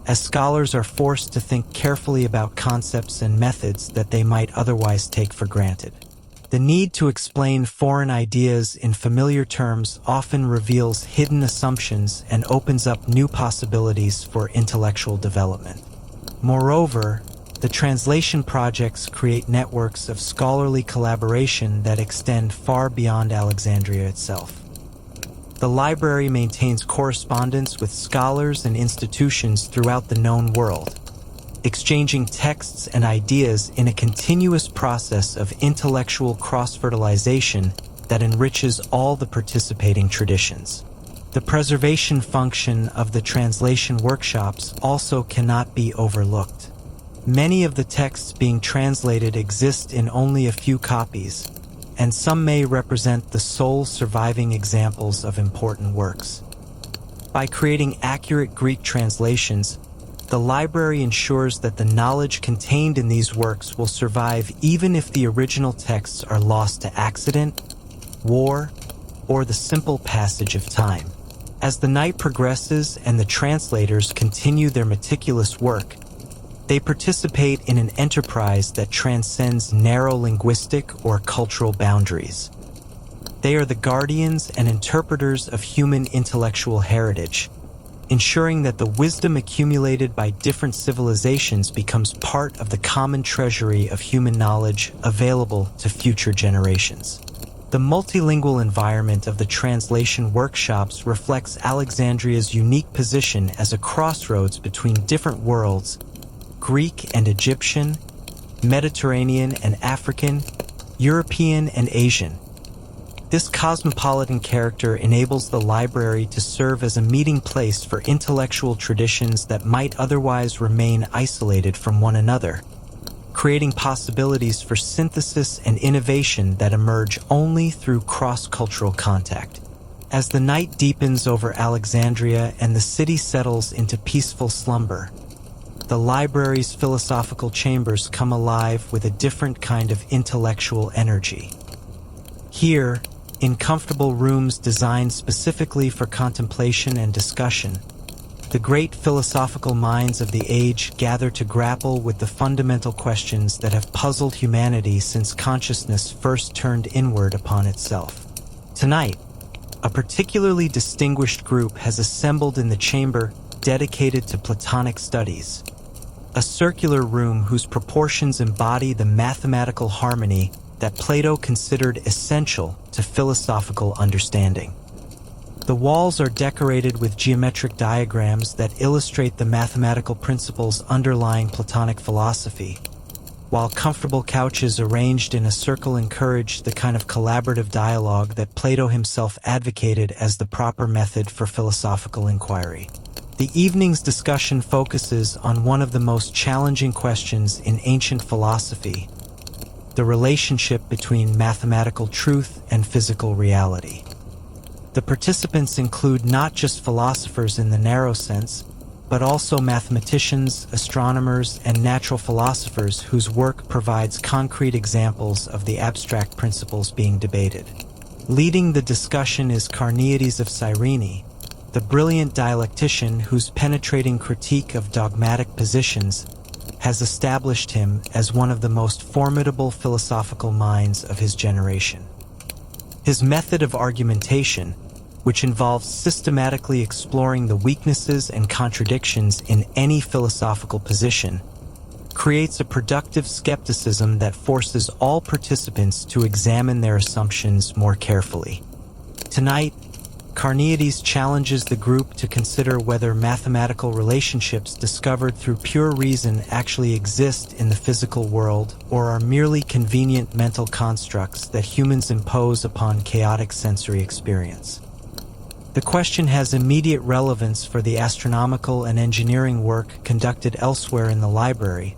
as scholars are forced to think carefully about concepts and methods that they might otherwise take for granted. The need to explain foreign ideas in familiar terms often reveals hidden assumptions and opens up new possibilities for intellectual development. Moreover, the translation projects create networks of scholarly collaboration that extend far beyond Alexandria itself. The library maintains correspondence with scholars and institutions throughout the known world, exchanging texts and ideas in a continuous process of intellectual cross-fertilization that enriches all the participating traditions. The preservation function of the translation workshops also cannot be overlooked. Many of the texts being translated exist in only a few copies, and some may represent the sole surviving examples of important works. By creating accurate Greek translations, the library ensures that the knowledge contained in these works will survive even if the original texts are lost to accident, war, or the simple passage of time. As the night progresses and the translators continue their meticulous work, they participate in an enterprise that transcends narrow linguistic or cultural boundaries. They are the guardians and interpreters of human intellectual heritage, ensuring that the wisdom accumulated by different civilizations becomes part of the common treasury of human knowledge available to future generations. The multilingual environment of the translation workshops reflects Alexandria's unique position as a crossroads between different worlds: Greek and Egyptian, Mediterranean and African, European and Asian. This cosmopolitan character enables the library to serve as a meeting place for intellectual traditions that might otherwise remain isolated from one another, creating possibilities for synthesis and innovation that emerge only through cross-cultural contact. As the night deepens over Alexandria and the city settles into peaceful slumber, the library's philosophical chambers come alive with a different kind of intellectual energy. Here, in comfortable rooms designed specifically for contemplation and discussion, the great philosophical minds of the age gather to grapple with the fundamental questions that have puzzled humanity since consciousness first turned inward upon itself. Tonight, a particularly distinguished group has assembled in the chamber dedicated to Platonic studies, a circular room whose proportions embody the mathematical harmony that Plato considered essential to philosophical understanding. The walls are decorated with geometric diagrams that illustrate the mathematical principles underlying Platonic philosophy, while comfortable couches arranged in a circle encourage the kind of collaborative dialogue that Plato himself advocated as the proper method for philosophical inquiry. The evening's discussion focuses on one of the most challenging questions in ancient philosophy: the relationship between mathematical truth and physical reality. The participants include not just philosophers in the narrow sense, but also mathematicians, astronomers, and natural philosophers whose work provides concrete examples of the abstract principles being debated. Leading the discussion is Carneades of Cyrene, the brilliant dialectician whose penetrating critique of dogmatic positions has established him as one of the most formidable philosophical minds of his generation. His method of argumentation, which involves systematically exploring the weaknesses and contradictions in any philosophical position, creates a productive skepticism that forces all participants to examine their assumptions more carefully. Tonight, Carneades challenges the group to consider whether mathematical relationships discovered through pure reason actually exist in the physical world or are merely convenient mental constructs that humans impose upon chaotic sensory experience. The question has immediate relevance for the astronomical and engineering work conducted elsewhere in the library,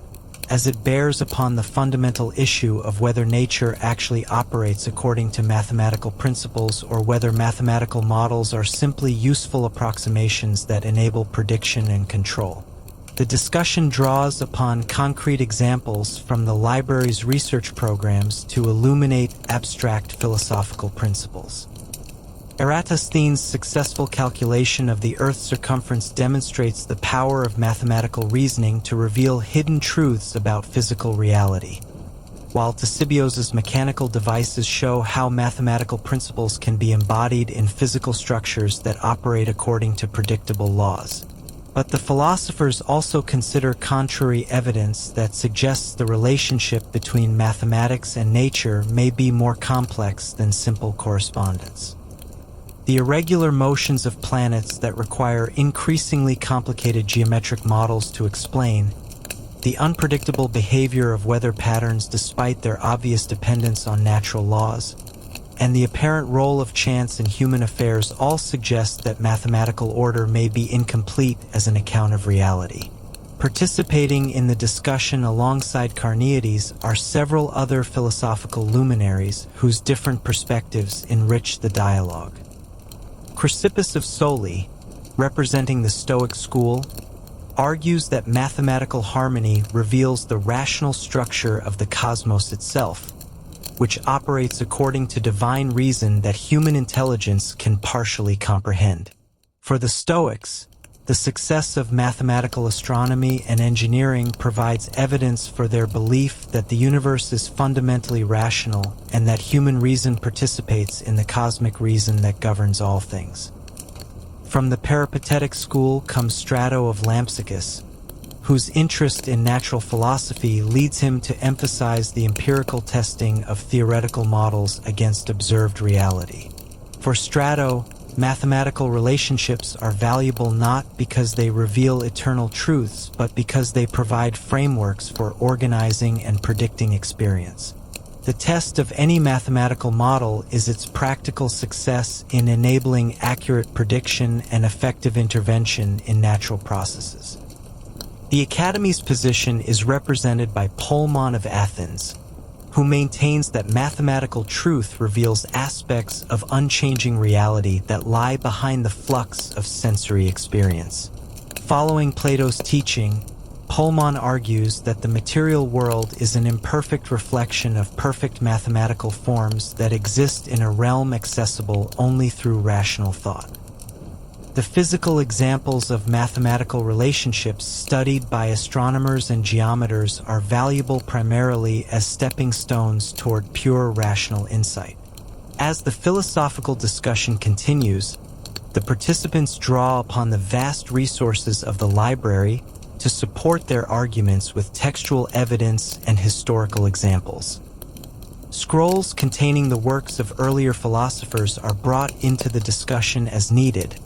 as it bears upon the fundamental issue of whether nature actually operates according to mathematical principles or whether mathematical models are simply useful approximations that enable prediction and control. The discussion draws upon concrete examples from the library's research programs to illuminate abstract philosophical principles. Eratosthenes' successful calculation of the Earth's circumference demonstrates the power of mathematical reasoning to reveal hidden truths about physical reality, while Ctesibios' mechanical devices show how mathematical principles can be embodied in physical structures that operate according to predictable laws. But the philosophers also consider contrary evidence that suggests the relationship between mathematics and nature may be more complex than simple correspondence. The irregular motions of planets that require increasingly complicated geometric models to explain, the unpredictable behavior of weather patterns despite their obvious dependence on natural laws, and the apparent role of chance in human affairs all suggest that mathematical order may be incomplete as an account of reality. Participating in the discussion alongside Carneades are several other philosophical luminaries whose different perspectives enrich the dialogue. Chrysippus of Soli, representing the Stoic school, argues that mathematical harmony reveals the rational structure of the cosmos itself, which operates according to divine reason that human intelligence can partially comprehend. For the Stoics, the success of mathematical astronomy and engineering provides evidence for their belief that the universe is fundamentally rational and that human reason participates in the cosmic reason that governs all things. From the Peripatetic school comes Strato of Lampsacus, whose interest in natural philosophy leads him to emphasize the empirical testing of theoretical models against observed reality. For Strato, mathematical relationships are valuable not because they reveal eternal truths, but because they provide frameworks for organizing and predicting experience. The test of any mathematical model is its practical success in enabling accurate prediction and effective intervention in natural processes. The Academy's position is represented by Polemon of Athens, who maintains that mathematical truth reveals aspects of unchanging reality that lie behind the flux of sensory experience. Following Plato's teaching, Polemon argues that the material world is an imperfect reflection of perfect mathematical forms that exist in a realm accessible only through rational thought. The physical examples of mathematical relationships studied by astronomers and geometers are valuable primarily as stepping stones toward pure rational insight. As the philosophical discussion continues, the participants draw upon the vast resources of the library to support their arguments with textual evidence and historical examples. Scrolls containing the works of earlier philosophers are brought into the discussion as needed,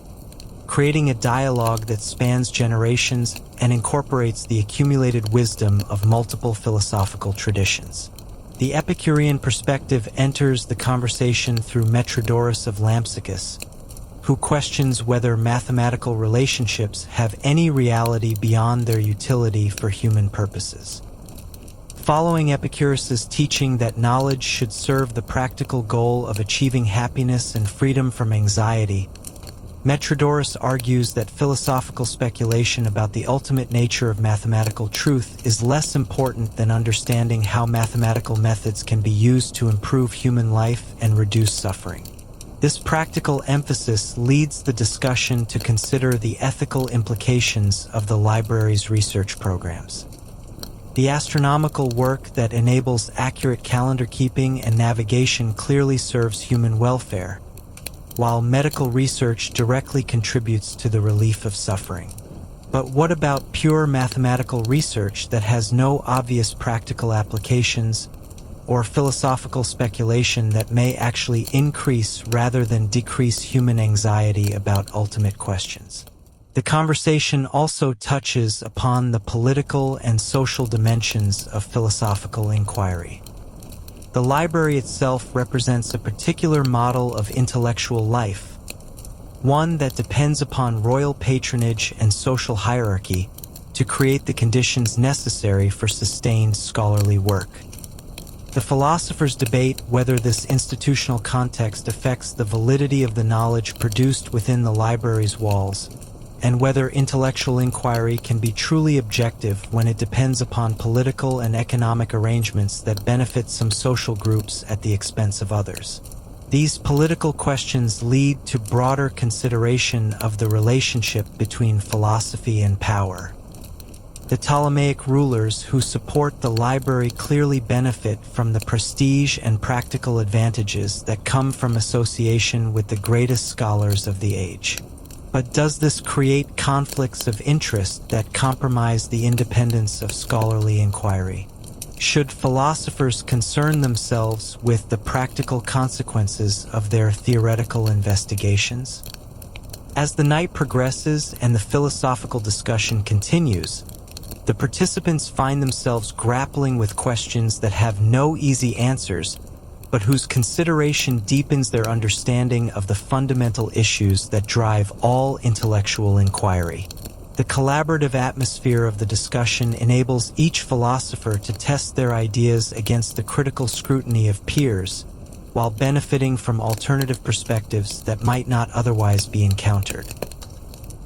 creating a dialogue that spans generations and incorporates the accumulated wisdom of multiple philosophical traditions. The Epicurean perspective enters the conversation through Metrodorus of Lampsacus, who questions whether mathematical relationships have any reality beyond their utility for human purposes. Following Epicurus's teaching that knowledge should serve the practical goal of achieving happiness and freedom from anxiety, Metrodorus argues that philosophical speculation about the ultimate nature of mathematical truth is less important than understanding how mathematical methods can be used to improve human life and reduce suffering. This practical emphasis leads the discussion to consider the ethical implications of the library's research programs. The astronomical work that enables accurate calendar keeping and navigation clearly serves human welfare, while medical research directly contributes to the relief of suffering. But what about pure mathematical research that has no obvious practical applications, or philosophical speculation that may actually increase rather than decrease human anxiety about ultimate questions? The conversation also touches upon the political and social dimensions of philosophical inquiry. The library itself represents a particular model of intellectual life, one that depends upon royal patronage and social hierarchy to create the conditions necessary for sustained scholarly work. The philosophers debate whether this institutional context affects the validity of the knowledge produced within the library's walls, and whether intellectual inquiry can be truly objective when it depends upon political and economic arrangements that benefit some social groups at the expense of others. These political questions lead to broader consideration of the relationship between philosophy and power. The Ptolemaic rulers who support the library clearly benefit from the prestige and practical advantages that come from association with the greatest scholars of the age. But does this create conflicts of interest that compromise the independence of scholarly inquiry? Should philosophers concern themselves with the practical consequences of their theoretical investigations? As the night progresses and the philosophical discussion continues, the participants find themselves grappling with questions that have no easy answers, but whose consideration deepens their understanding of the fundamental issues that drive all intellectual inquiry. The collaborative atmosphere of the discussion enables each philosopher to test their ideas against the critical scrutiny of peers, while benefiting from alternative perspectives that might not otherwise be encountered.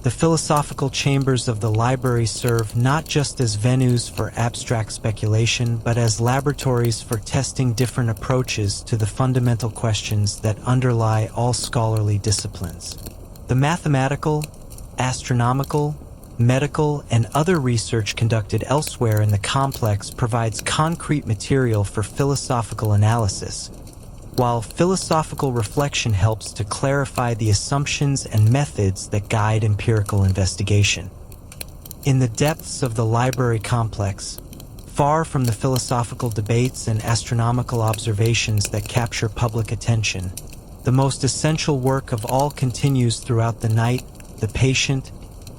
The philosophical chambers of the library serve not just as venues for abstract speculation, but as laboratories for testing different approaches to the fundamental questions that underlie all scholarly disciplines. The mathematical, astronomical, medical, and other research conducted elsewhere in the complex provides concrete material for philosophical analysis, while philosophical reflection helps to clarify the assumptions and methods that guide empirical investigation. In the depths of the library complex, far from the philosophical debates and astronomical observations that capture public attention, the most essential work of all continues throughout the night: the patient,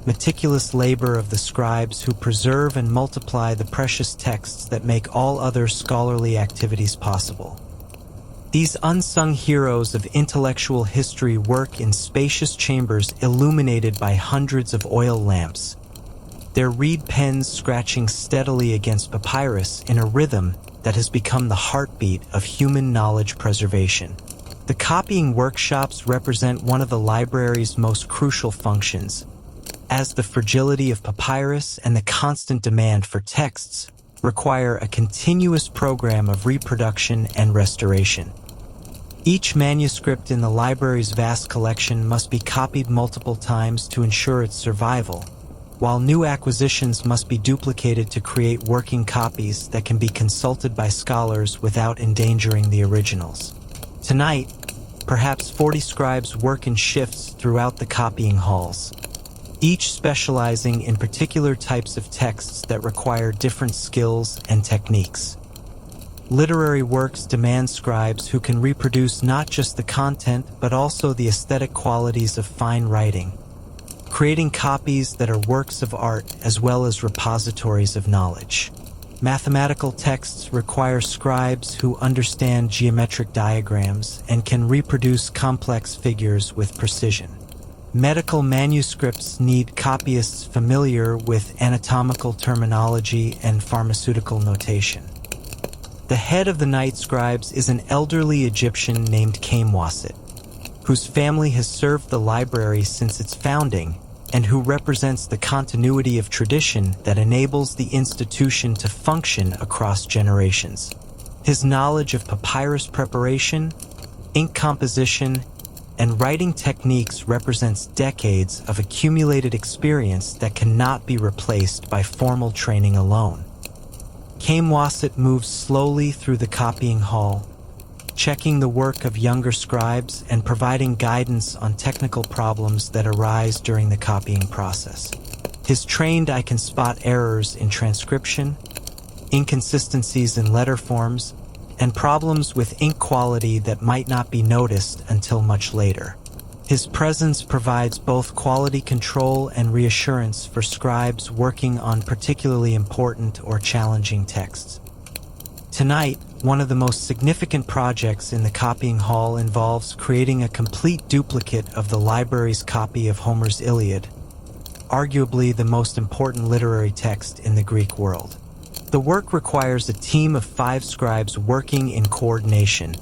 meticulous labor of the scribes who preserve and multiply the precious texts that make all other scholarly activities possible. These unsung heroes of intellectual history work in spacious chambers illuminated by hundreds of oil lamps, their reed pens scratching steadily against papyrus in a rhythm that has become the heartbeat of human knowledge preservation. The copying workshops represent one of the library's most crucial functions, as the fragility of papyrus and the constant demand for texts require a continuous program of reproduction and restoration. Each manuscript in the library's vast collection must be copied multiple times to ensure its survival, while new acquisitions must be duplicated to create working copies that can be consulted by scholars without endangering the originals. Tonight, perhaps 40 scribes work in shifts throughout the copying halls, each specializing in particular types of texts that require different skills and techniques. Literary works demand scribes who can reproduce not just the content but also the aesthetic qualities of fine writing, creating copies that are works of art as well as repositories of knowledge. Mathematical texts require scribes who understand geometric diagrams and can reproduce complex figures with precision. Medical manuscripts need copyists familiar with anatomical terminology and pharmaceutical notation. The head of the night scribes is an elderly Egyptian named Kamwasit, whose family has served the library since its founding and who represents the continuity of tradition that enables the institution to function across generations. His knowledge of papyrus preparation, ink composition, and writing techniques represents decades of accumulated experience that cannot be replaced by formal training alone. Kamwasit moves slowly through the copying hall, checking the work of younger scribes and providing guidance on technical problems that arise during the copying process. His trained eye can spot errors in transcription, inconsistencies in letter forms, and problems with ink quality that might not be noticed until much later. His presence provides both quality control and reassurance for scribes working on particularly important or challenging texts. Tonight, one of the most significant projects in the copying hall involves creating a complete duplicate of the library's copy of Homer's Iliad, arguably the most important literary text in the Greek world. The work requires a team of 5 scribes working in coordination,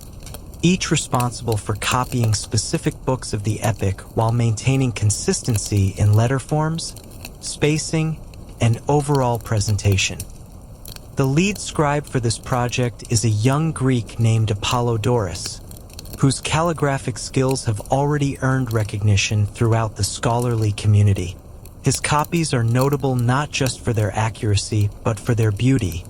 each responsible for copying specific books of the epic while maintaining consistency in letter forms, spacing, and overall presentation. The lead scribe for this project is a young Greek named Apollodorus, whose calligraphic skills have already earned recognition throughout the scholarly community. His copies are notable not just for their accuracy, but for their beauty,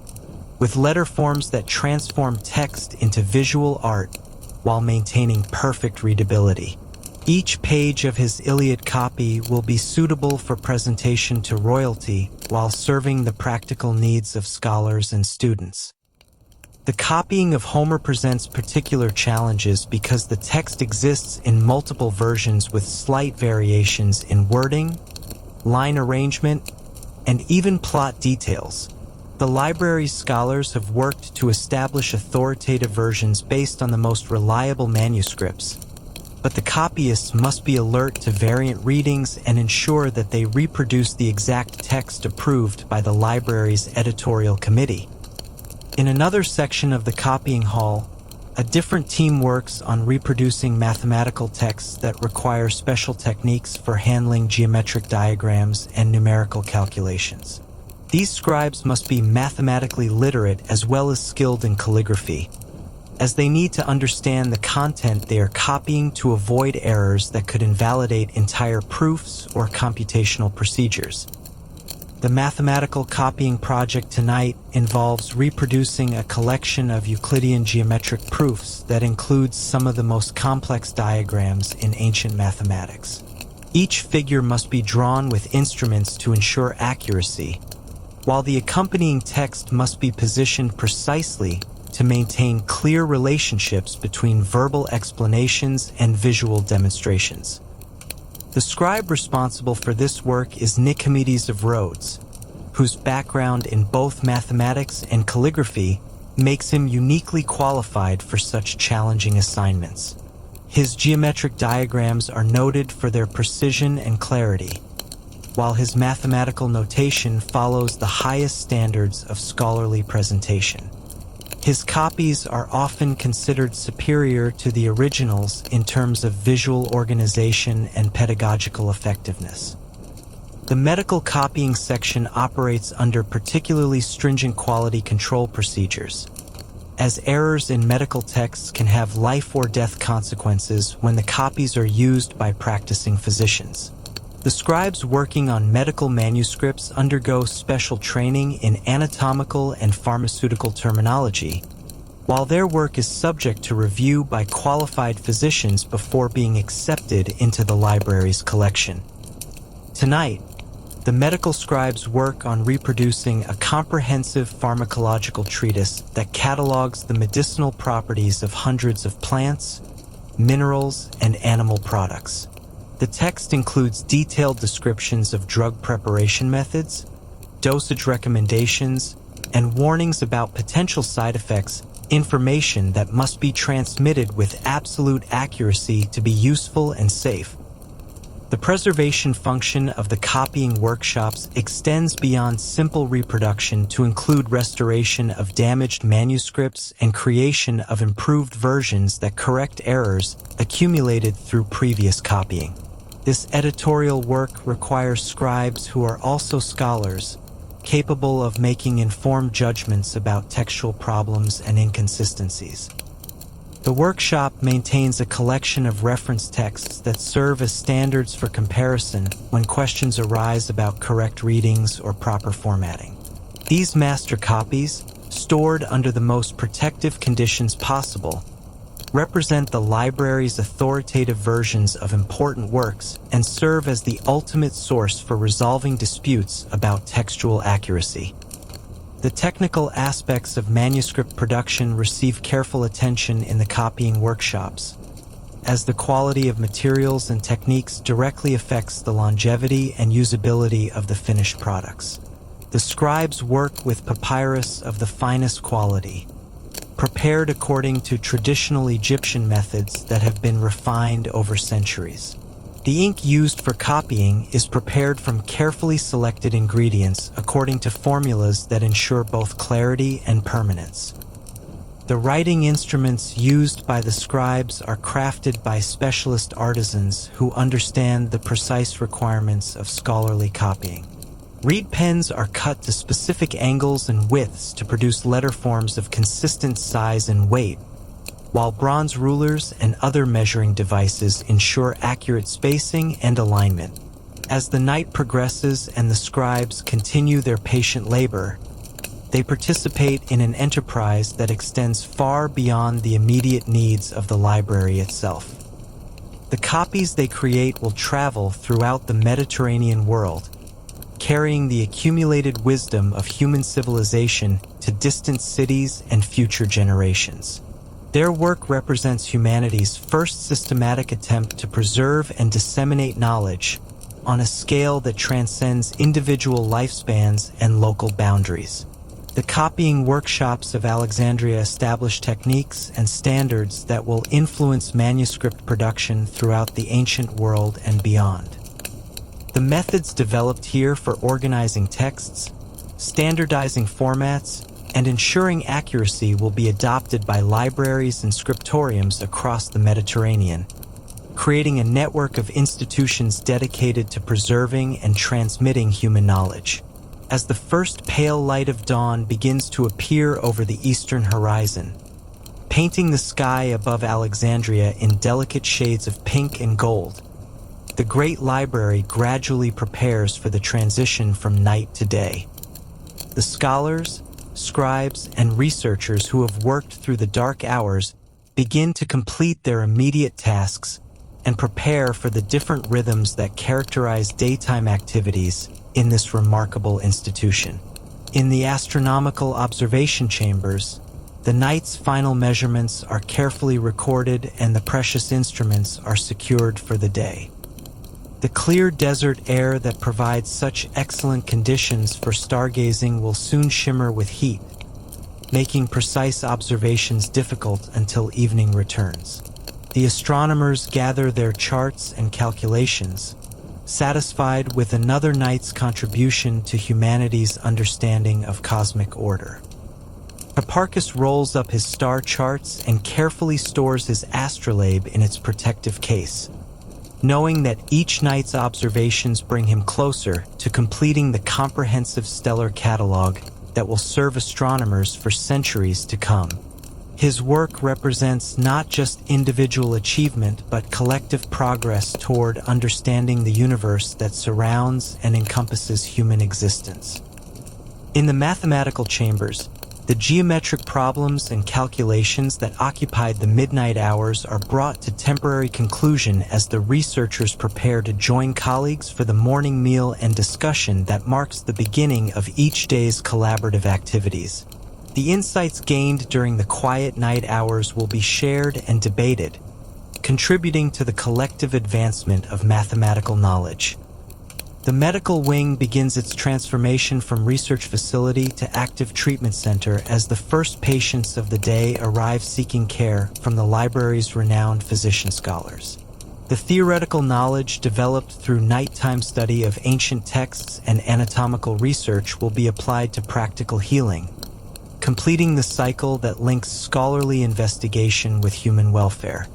with letter forms that transform text into visual art while maintaining perfect readability. Each page of his Iliad copy will be suitable for presentation to royalty while serving the practical needs of scholars and students. The copying of Homer presents particular challenges because the text exists in multiple versions with slight variations in wording, line arrangement, and even plot details. The library's scholars have worked to establish authoritative versions based on the most reliable manuscripts, but the copyists must be alert to variant readings and ensure that they reproduce the exact text approved by the library's editorial committee. In another section of the copying hall, a different team works on reproducing mathematical texts that require special techniques for handling geometric diagrams and numerical calculations. These scribes must be mathematically literate as well as skilled in calligraphy, as they need to understand the content they are copying to avoid errors that could invalidate entire proofs or computational procedures. The mathematical copying project tonight involves reproducing a collection of Euclidean geometric proofs that includes some of the most complex diagrams in ancient mathematics. Each figure must be drawn with instruments to ensure accuracy, while the accompanying text must be positioned precisely to maintain clear relationships between verbal explanations and visual demonstrations. The scribe responsible for this work is Nicomedes of Rhodes, whose background in both mathematics and calligraphy makes him uniquely qualified for such challenging assignments. His geometric diagrams are noted for their precision and clarity, while his mathematical notation follows the highest standards of scholarly presentation. His copies are often considered superior to the originals in terms of visual organization and pedagogical effectiveness. The medical copying section operates under particularly stringent quality control procedures, as errors in medical texts can have life or death consequences when the copies are used by practicing physicians. The scribes working on medical manuscripts undergo special training in anatomical and pharmaceutical terminology, while their work is subject to review by qualified physicians before being accepted into the library's collection. Tonight, the medical scribes work on reproducing a comprehensive pharmacological treatise that catalogs the medicinal properties of hundreds of plants, minerals, and animal products. The text includes detailed descriptions of drug preparation methods, dosage recommendations, and warnings about potential side effects, information that must be transmitted with absolute accuracy to be useful and safe. The preservation function of the copying workshops extends beyond simple reproduction to include restoration of damaged manuscripts and creation of improved versions that correct errors accumulated through previous copying. This editorial work requires scribes who are also scholars, capable of making informed judgments about textual problems and inconsistencies. The workshop maintains a collection of reference texts that serve as standards for comparison when questions arise about correct readings or proper formatting. These master copies, stored under the most protective conditions possible, represent the library's authoritative versions of important works and serve as the ultimate source for resolving disputes about textual accuracy. The technical aspects of manuscript production receive careful attention in the copying workshops, as the quality of materials and techniques directly affects the longevity and usability of the finished products. The scribes work with papyrus of the finest quality, prepared according to traditional Egyptian methods that have been refined over centuries. The ink used for copying is prepared from carefully selected ingredients according to formulas that ensure both clarity and permanence. The writing instruments used by the scribes are crafted by specialist artisans who understand the precise requirements of scholarly copying. Reed pens are cut to specific angles and widths to produce letter forms of consistent size and weight, while bronze rulers and other measuring devices ensure accurate spacing and alignment. As the night progresses and the scribes continue their patient labor, they participate in an enterprise that extends far beyond the immediate needs of the library itself. The copies they create will travel throughout the Mediterranean world, carrying the accumulated wisdom of human civilization to distant cities and future generations. Their work represents humanity's first systematic attempt to preserve and disseminate knowledge on a scale that transcends individual lifespans and local boundaries. The copying workshops of Alexandria establish techniques and standards that will influence manuscript production throughout the ancient world and beyond. The methods developed here for organizing texts, standardizing formats, and ensuring accuracy will be adopted by libraries and scriptoriums across the Mediterranean, creating a network of institutions dedicated to preserving and transmitting human knowledge. As the first pale light of dawn begins to appear over the eastern horizon, painting the sky above Alexandria in delicate shades of pink and gold, the great library gradually prepares for the transition from night to day. The scholars, scribes, and researchers who have worked through the dark hours begin to complete their immediate tasks and prepare for the different rhythms that characterize daytime activities in this remarkable institution. In the astronomical observation chambers, the night's final measurements are carefully recorded and the precious instruments are secured for the day. The clear desert air that provides such excellent conditions for stargazing will soon shimmer with heat, making precise observations difficult until evening returns. The astronomers gather their charts and calculations, satisfied with another night's contribution to humanity's understanding of cosmic order. Hipparchus rolls up his star charts and carefully stores his astrolabe in its protective case, knowing that each night's observations bring him closer to completing the comprehensive stellar catalog that will serve astronomers for centuries to come. His work represents not just individual achievement, but collective progress toward understanding the universe that surrounds and encompasses human existence. In the mathematical chambers, the geometric problems and calculations that occupied the midnight hours are brought to temporary conclusion as the researchers prepare to join colleagues for the morning meal and discussion that marks the beginning of each day's collaborative activities. The insights gained during the quiet night hours will be shared and debated, contributing to the collective advancement of mathematical knowledge. The medical wing begins its transformation from research facility to active treatment center as the first patients of the day arrive seeking care from the library's renowned physician scholars. The theoretical knowledge developed through nighttime study of ancient texts and anatomical research will be applied to practical healing, completing the cycle that links scholarly investigation with human welfare.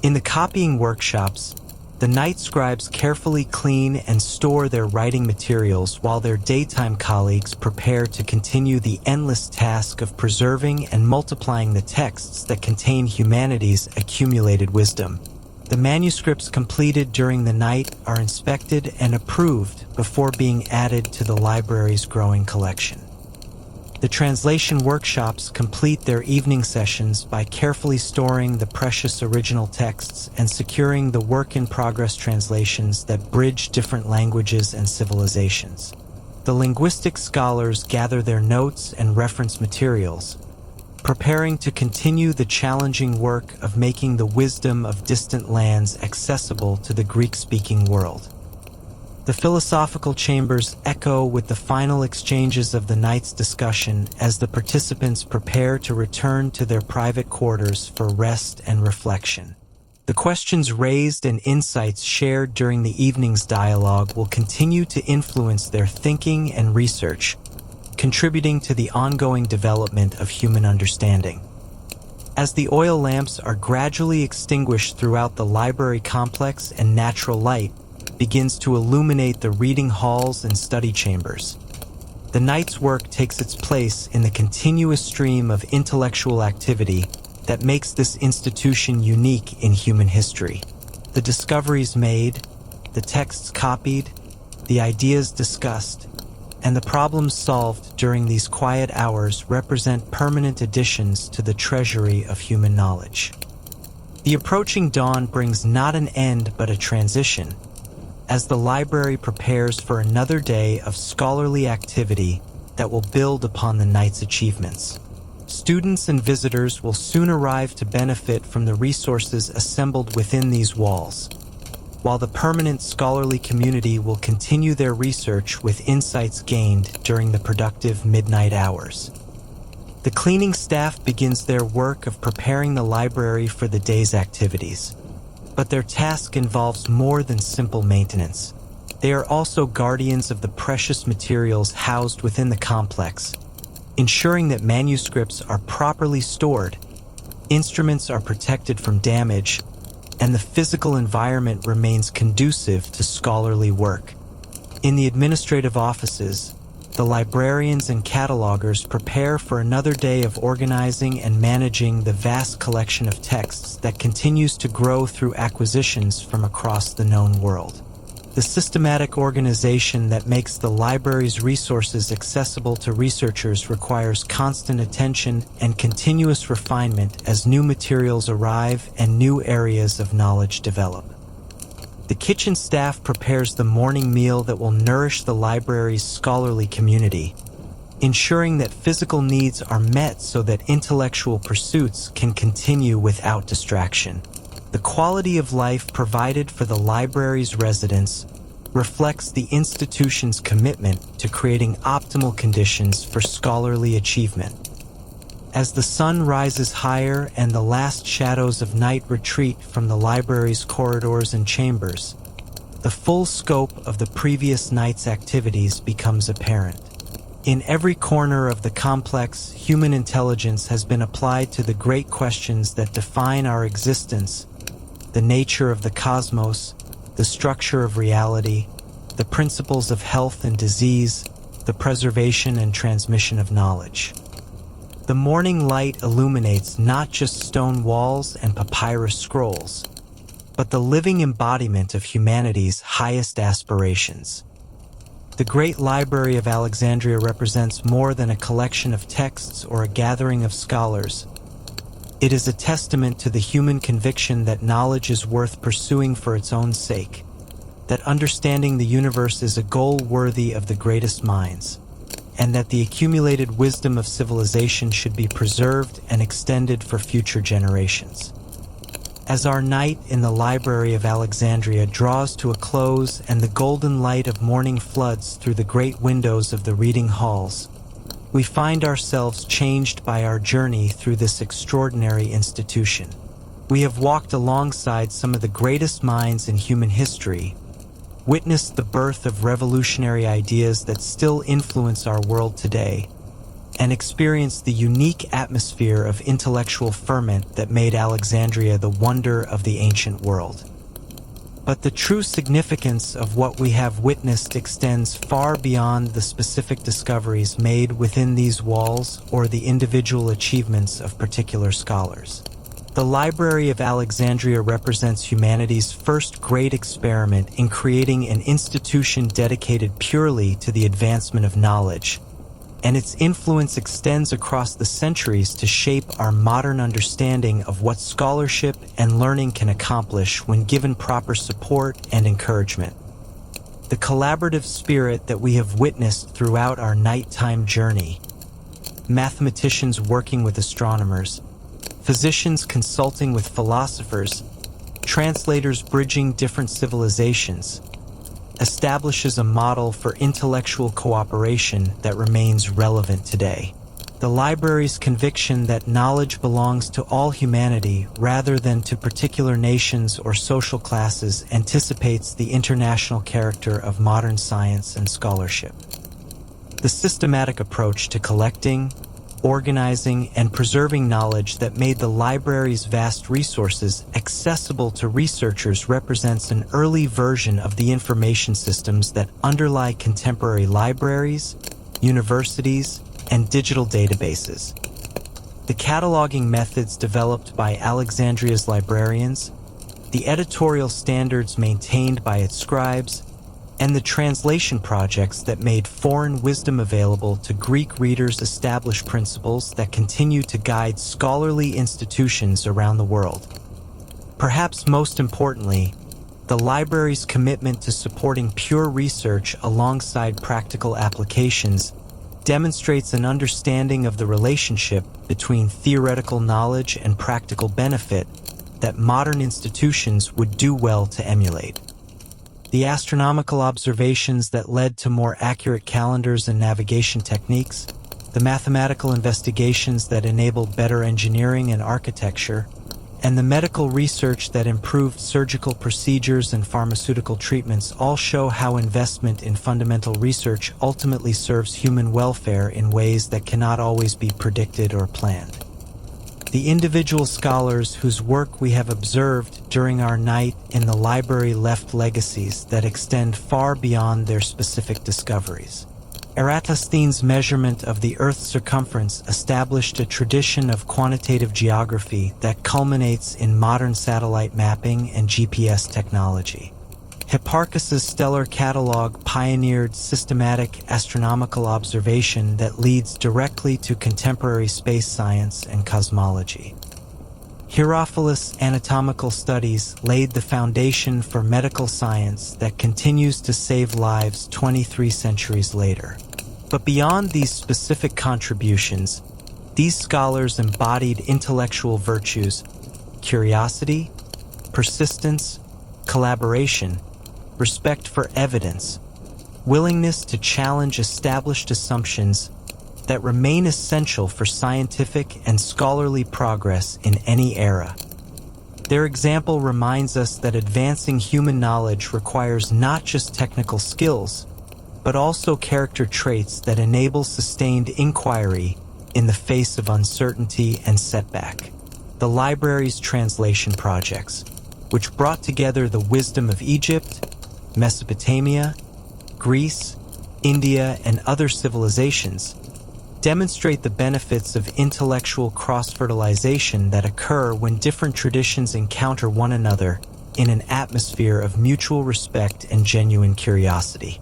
In the copying workshops, the night scribes carefully clean and store their writing materials while their daytime colleagues prepare to continue the endless task of preserving and multiplying the texts that contain humanity's accumulated wisdom. The manuscripts completed during the night are inspected and approved before being added to the library's growing collection. The translation workshops complete their evening sessions by carefully storing the precious original texts and securing the work-in-progress translations that bridge different languages and civilizations. The linguistic scholars gather their notes and reference materials, preparing to continue the challenging work of making the wisdom of distant lands accessible to the Greek-speaking world. The philosophical chambers echo with the final exchanges of the night's discussion as the participants prepare to return to their private quarters for rest and reflection. The questions raised and insights shared during the evening's dialogue will continue to influence their thinking and research, contributing to the ongoing development of human understanding. As the oil lamps are gradually extinguished throughout the library complex and natural light begins to illuminate the reading halls and study chambers, the night's work takes its place in the continuous stream of intellectual activity that makes this institution unique in human history. The discoveries made, the texts copied, the ideas discussed, and the problems solved during these quiet hours represent permanent additions to the treasury of human knowledge. The approaching dawn brings not an end but a transition, as the library prepares for another day of scholarly activity that will build upon the night's achievements. Students and visitors will soon arrive to benefit from the resources assembled within these walls, while the permanent scholarly community will continue their research with insights gained during the productive midnight hours. The cleaning staff begins their work of preparing the library for the day's activities, but their task involves more than simple maintenance. They are also guardians of the precious materials housed within the complex, ensuring that manuscripts are properly stored, instruments are protected from damage, and the physical environment remains conducive to scholarly work. In the administrative offices, the librarians and catalogers prepare for another day of organizing and managing the vast collection of texts that continues to grow through acquisitions from across the known world. The systematic organization that makes the library's resources accessible to researchers requires constant attention and continuous refinement as new materials arrive and new areas of knowledge develop. The kitchen staff prepares the morning meal that will nourish the library's scholarly community, ensuring that physical needs are met so that intellectual pursuits can continue without distraction. The quality of life provided for the library's residents reflects the institution's commitment to creating optimal conditions for scholarly achievement. As the sun rises higher and the last shadows of night retreat from the library's corridors and chambers, the full scope of the previous night's activities becomes apparent. In every corner of the complex, human intelligence has been applied to the great questions that define our existence: the nature of the cosmos, the structure of reality, the principles of health and disease, the preservation and transmission of knowledge. The morning light illuminates not just stone walls and papyrus scrolls, but the living embodiment of humanity's highest aspirations. The Great Library of Alexandria represents more than a collection of texts or a gathering of scholars. It is a testament to the human conviction that knowledge is worth pursuing for its own sake, that understanding the universe is a goal worthy of the greatest minds, and that the accumulated wisdom of civilization should be preserved and extended for future generations. As our night in the Library of Alexandria draws to a close and the golden light of morning floods through the great windows of the reading halls, we find ourselves changed by our journey through this extraordinary institution. We have walked alongside some of the greatest minds in human history, witnessed the birth of revolutionary ideas that still influence our world today, and experienced the unique atmosphere of intellectual ferment that made Alexandria the wonder of the ancient world. But the true significance of what we have witnessed extends far beyond the specific discoveries made within these walls or the individual achievements of particular scholars. The Library of Alexandria represents humanity's first great experiment in creating an institution dedicated purely to the advancement of knowledge, and its influence extends across the centuries to shape our modern understanding of what scholarship and learning can accomplish when given proper support and encouragement. The collaborative spirit that we have witnessed throughout our nighttime journey, mathematicians working with astronomers, physicians consulting with philosophers, translators bridging different civilizations, establishes a model for intellectual cooperation that remains relevant today. The library's conviction that knowledge belongs to all humanity rather than to particular nations or social classes anticipates the international character of modern science and scholarship. The systematic approach to collecting, organizing, and preserving knowledge that made the library's vast resources accessible to researchers represents an early version of the information systems that underlie contemporary libraries, universities, and digital databases. The cataloging methods developed by Alexandria's librarians, the editorial standards maintained by its scribes, and the translation projects that made foreign wisdom available to Greek readers establish principles that continue to guide scholarly institutions around the world. Perhaps most importantly, the library's commitment to supporting pure research alongside practical applications demonstrates an understanding of the relationship between theoretical knowledge and practical benefit that modern institutions would do well to emulate. The astronomical observations that led to more accurate calendars and navigation techniques, the mathematical investigations that enabled better engineering and architecture, and the medical research that improved surgical procedures and pharmaceutical treatments all show how investment in fundamental research ultimately serves human welfare in ways that cannot always be predicted or planned. The individual scholars whose work we have observed during our night in the library left legacies that extend far beyond their specific discoveries. Eratosthenes' measurement of the Earth's circumference established a tradition of quantitative geography that culminates in modern satellite mapping and GPS technology. Hipparchus' stellar catalog pioneered systematic astronomical observation that leads directly to contemporary space science and cosmology. Herophilus' anatomical studies laid the foundation for medical science that continues to save lives 23 centuries later. But beyond these specific contributions, these scholars embodied intellectual virtues: curiosity, persistence, collaboration, respect for evidence, willingness to challenge established assumptions that remain essential for scientific and scholarly progress in any era. Their example reminds us that advancing human knowledge requires not just technical skills, but also character traits that enable sustained inquiry in the face of uncertainty and setback. The library's translation projects, which brought together the wisdom of Egypt, Mesopotamia, Greece, India, and other civilizations, demonstrate the benefits of intellectual cross-fertilization that occur when different traditions encounter one another in an atmosphere of mutual respect and genuine curiosity.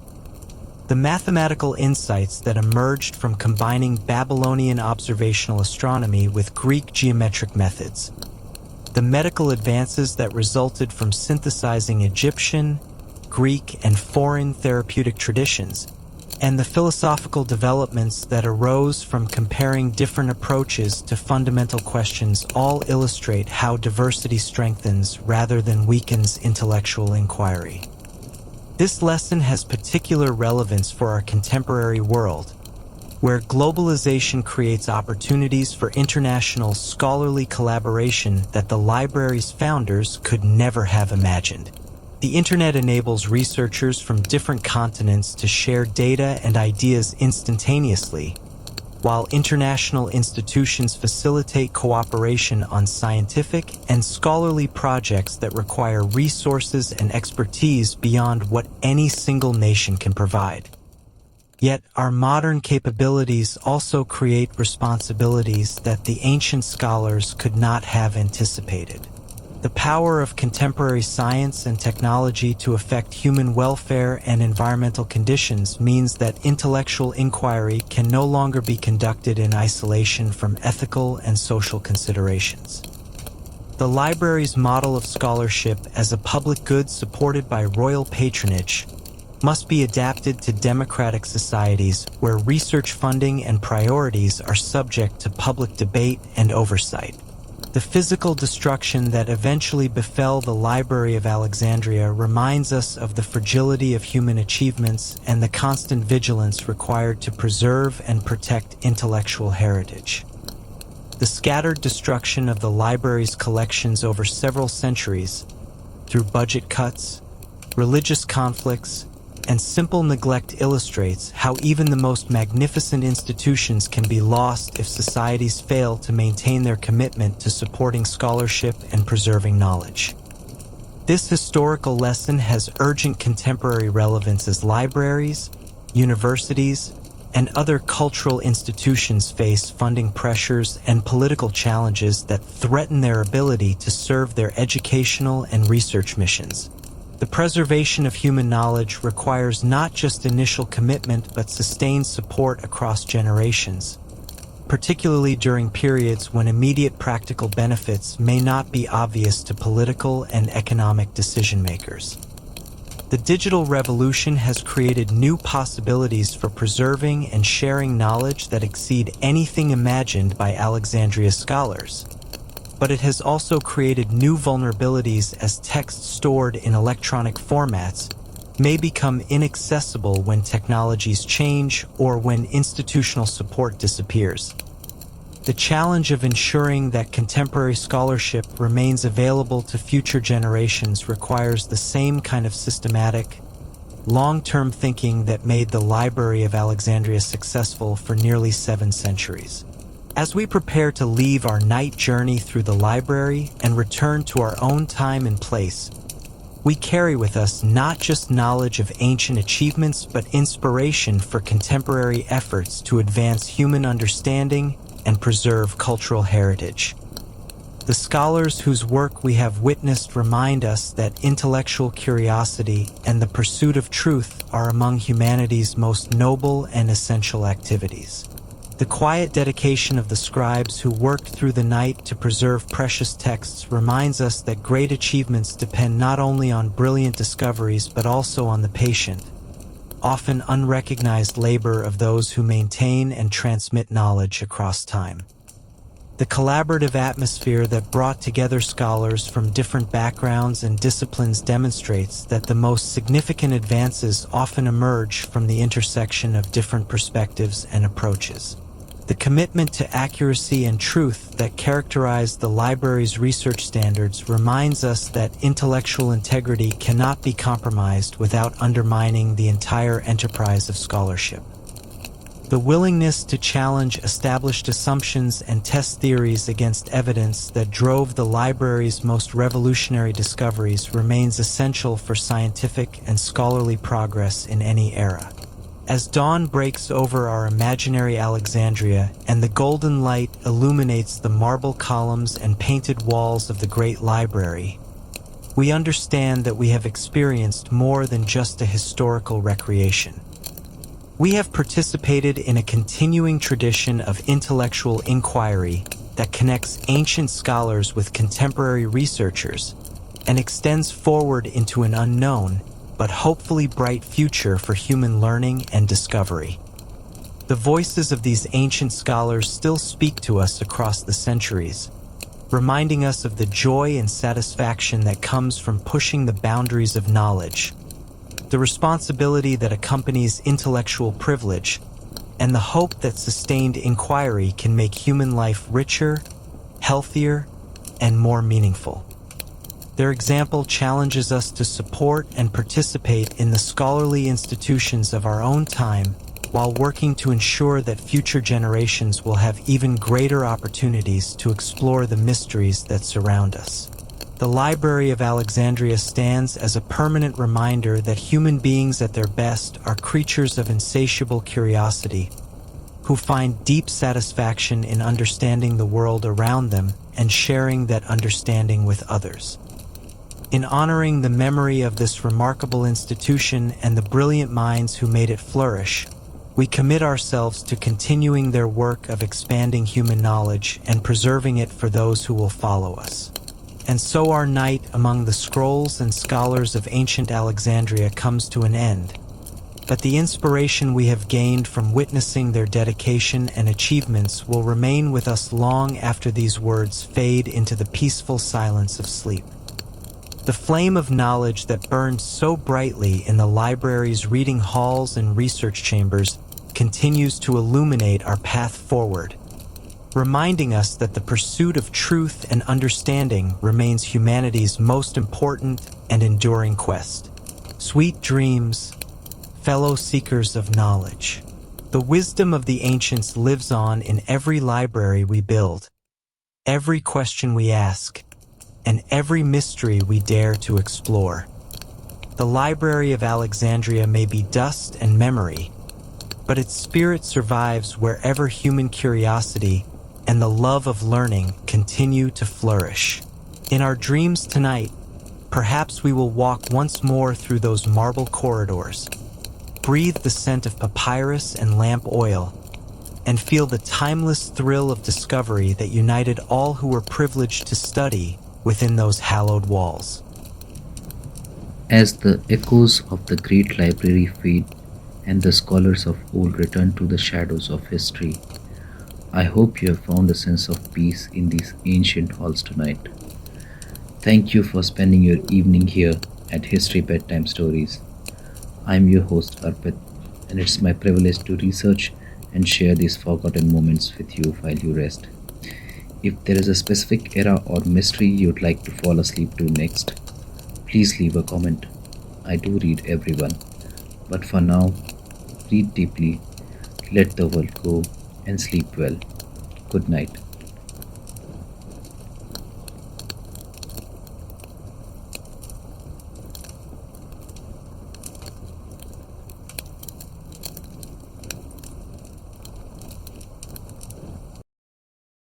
The mathematical insights that emerged from combining Babylonian observational astronomy with Greek geometric methods, the medical advances that resulted from synthesizing Egyptian, Greek, and foreign therapeutic traditions, and the philosophical developments that arose from comparing different approaches to fundamental questions all illustrate how diversity strengthens rather than weakens intellectual inquiry. This lesson has particular relevance for our contemporary world, where globalization creates opportunities for international scholarly collaboration that the library's founders could never have imagined. The internet enables researchers from different continents to share data and ideas instantaneously, while international institutions facilitate cooperation on scientific and scholarly projects that require resources and expertise beyond what any single nation can provide. Yet, our modern capabilities also create responsibilities that the ancient scholars could not have anticipated. The power of contemporary science and technology to affect human welfare and environmental conditions means that intellectual inquiry can no longer be conducted in isolation from ethical and social considerations. The library's model of scholarship as a public good supported by royal patronage must be adapted to democratic societies where research funding and priorities are subject to public debate and oversight. The physical destruction that eventually befell the Library of Alexandria reminds us of the fragility of human achievements and the constant vigilance required to preserve and protect intellectual heritage. The scattered destruction of the library's collections over several centuries, through budget cuts, religious conflicts, and simple neglect illustrates how even the most magnificent institutions can be lost if societies fail to maintain their commitment to supporting scholarship and preserving knowledge. This historical lesson has urgent contemporary relevance as libraries, universities, and other cultural institutions face funding pressures and political challenges that threaten their ability to serve their educational and research missions. The preservation of human knowledge requires not just initial commitment but sustained support across generations, particularly during periods when immediate practical benefits may not be obvious to political and economic decision-makers. The digital revolution has created new possibilities for preserving and sharing knowledge that exceed anything imagined by Alexandria's scholars. But it has also created new vulnerabilities as text stored in electronic formats may become inaccessible when technologies change or when institutional support disappears. The challenge of ensuring that contemporary scholarship remains available to future generations requires the same kind of systematic, long-term thinking that made the Library of Alexandria successful for nearly 7 centuries. As we prepare to leave our night journey through the library and return to our own time and place, we carry with us not just knowledge of ancient achievements but inspiration for contemporary efforts to advance human understanding and preserve cultural heritage. The scholars whose work we have witnessed remind us that intellectual curiosity and the pursuit of truth are among humanity's most noble and essential activities. The quiet dedication of the scribes who worked through the night to preserve precious texts reminds us that great achievements depend not only on brilliant discoveries but also on the patient, often unrecognized labor of those who maintain and transmit knowledge across time. The collaborative atmosphere that brought together scholars from different backgrounds and disciplines demonstrates that the most significant advances often emerge from the intersection of different perspectives and approaches. The commitment to accuracy and truth that characterized the library's research standards reminds us that intellectual integrity cannot be compromised without undermining the entire enterprise of scholarship. The willingness to challenge established assumptions and test theories against evidence that drove the library's most revolutionary discoveries remains essential for scientific and scholarly progress in any era. As dawn breaks over our imaginary Alexandria and the golden light illuminates the marble columns and painted walls of the great library, we understand that we have experienced more than just a historical recreation. We have participated in a continuing tradition of intellectual inquiry that connects ancient scholars with contemporary researchers and extends forward into an unknown, but hopefully bright future for human learning and discovery. The voices of these ancient scholars still speak to us across the centuries, reminding us of the joy and satisfaction that comes from pushing the boundaries of knowledge, the responsibility that accompanies intellectual privilege, and the hope that sustained inquiry can make human life richer, healthier, and more meaningful. Their example challenges us to support and participate in the scholarly institutions of our own time while working to ensure that future generations will have even greater opportunities to explore the mysteries that surround us. The Library of Alexandria stands as a permanent reminder that human beings at their best are creatures of insatiable curiosity, who find deep satisfaction in understanding the world around them and sharing that understanding with others. In honoring the memory of this remarkable institution and the brilliant minds who made it flourish, we commit ourselves to continuing their work of expanding human knowledge and preserving it for those who will follow us. And so our night among the scrolls and scholars of ancient Alexandria comes to an end. But the inspiration we have gained from witnessing their dedication and achievements will remain with us long after these words fade into the peaceful silence of sleep. The flame of knowledge that burned so brightly in the library's reading halls and research chambers continues to illuminate our path forward, reminding us that the pursuit of truth and understanding remains humanity's most important and enduring quest. Sweet dreams, fellow seekers of knowledge. The wisdom of the ancients lives on in every library we build, every question we ask, and every mystery we dare to explore. The Library of Alexandria may be dust and memory, but its spirit survives wherever human curiosity and the love of learning continue to flourish. In our dreams tonight, perhaps we will walk once more through those marble corridors, breathe the scent of papyrus and lamp oil, and feel the timeless thrill of discovery that united all who were privileged to study within those hallowed walls. As the echoes of the great library fade and the scholars of old return to the shadows of history, I hope you have found a sense of peace in these ancient halls tonight. Thank you for spending your evening here at History Bedtime Stories. I'm your host Arpit, and it's my privilege to research and share these forgotten moments with you while you rest. If there is a specific era or mystery you'd like to fall asleep to next, please leave a comment. I do read everyone. But for now, read deeply, let the world go, and sleep well. Good night.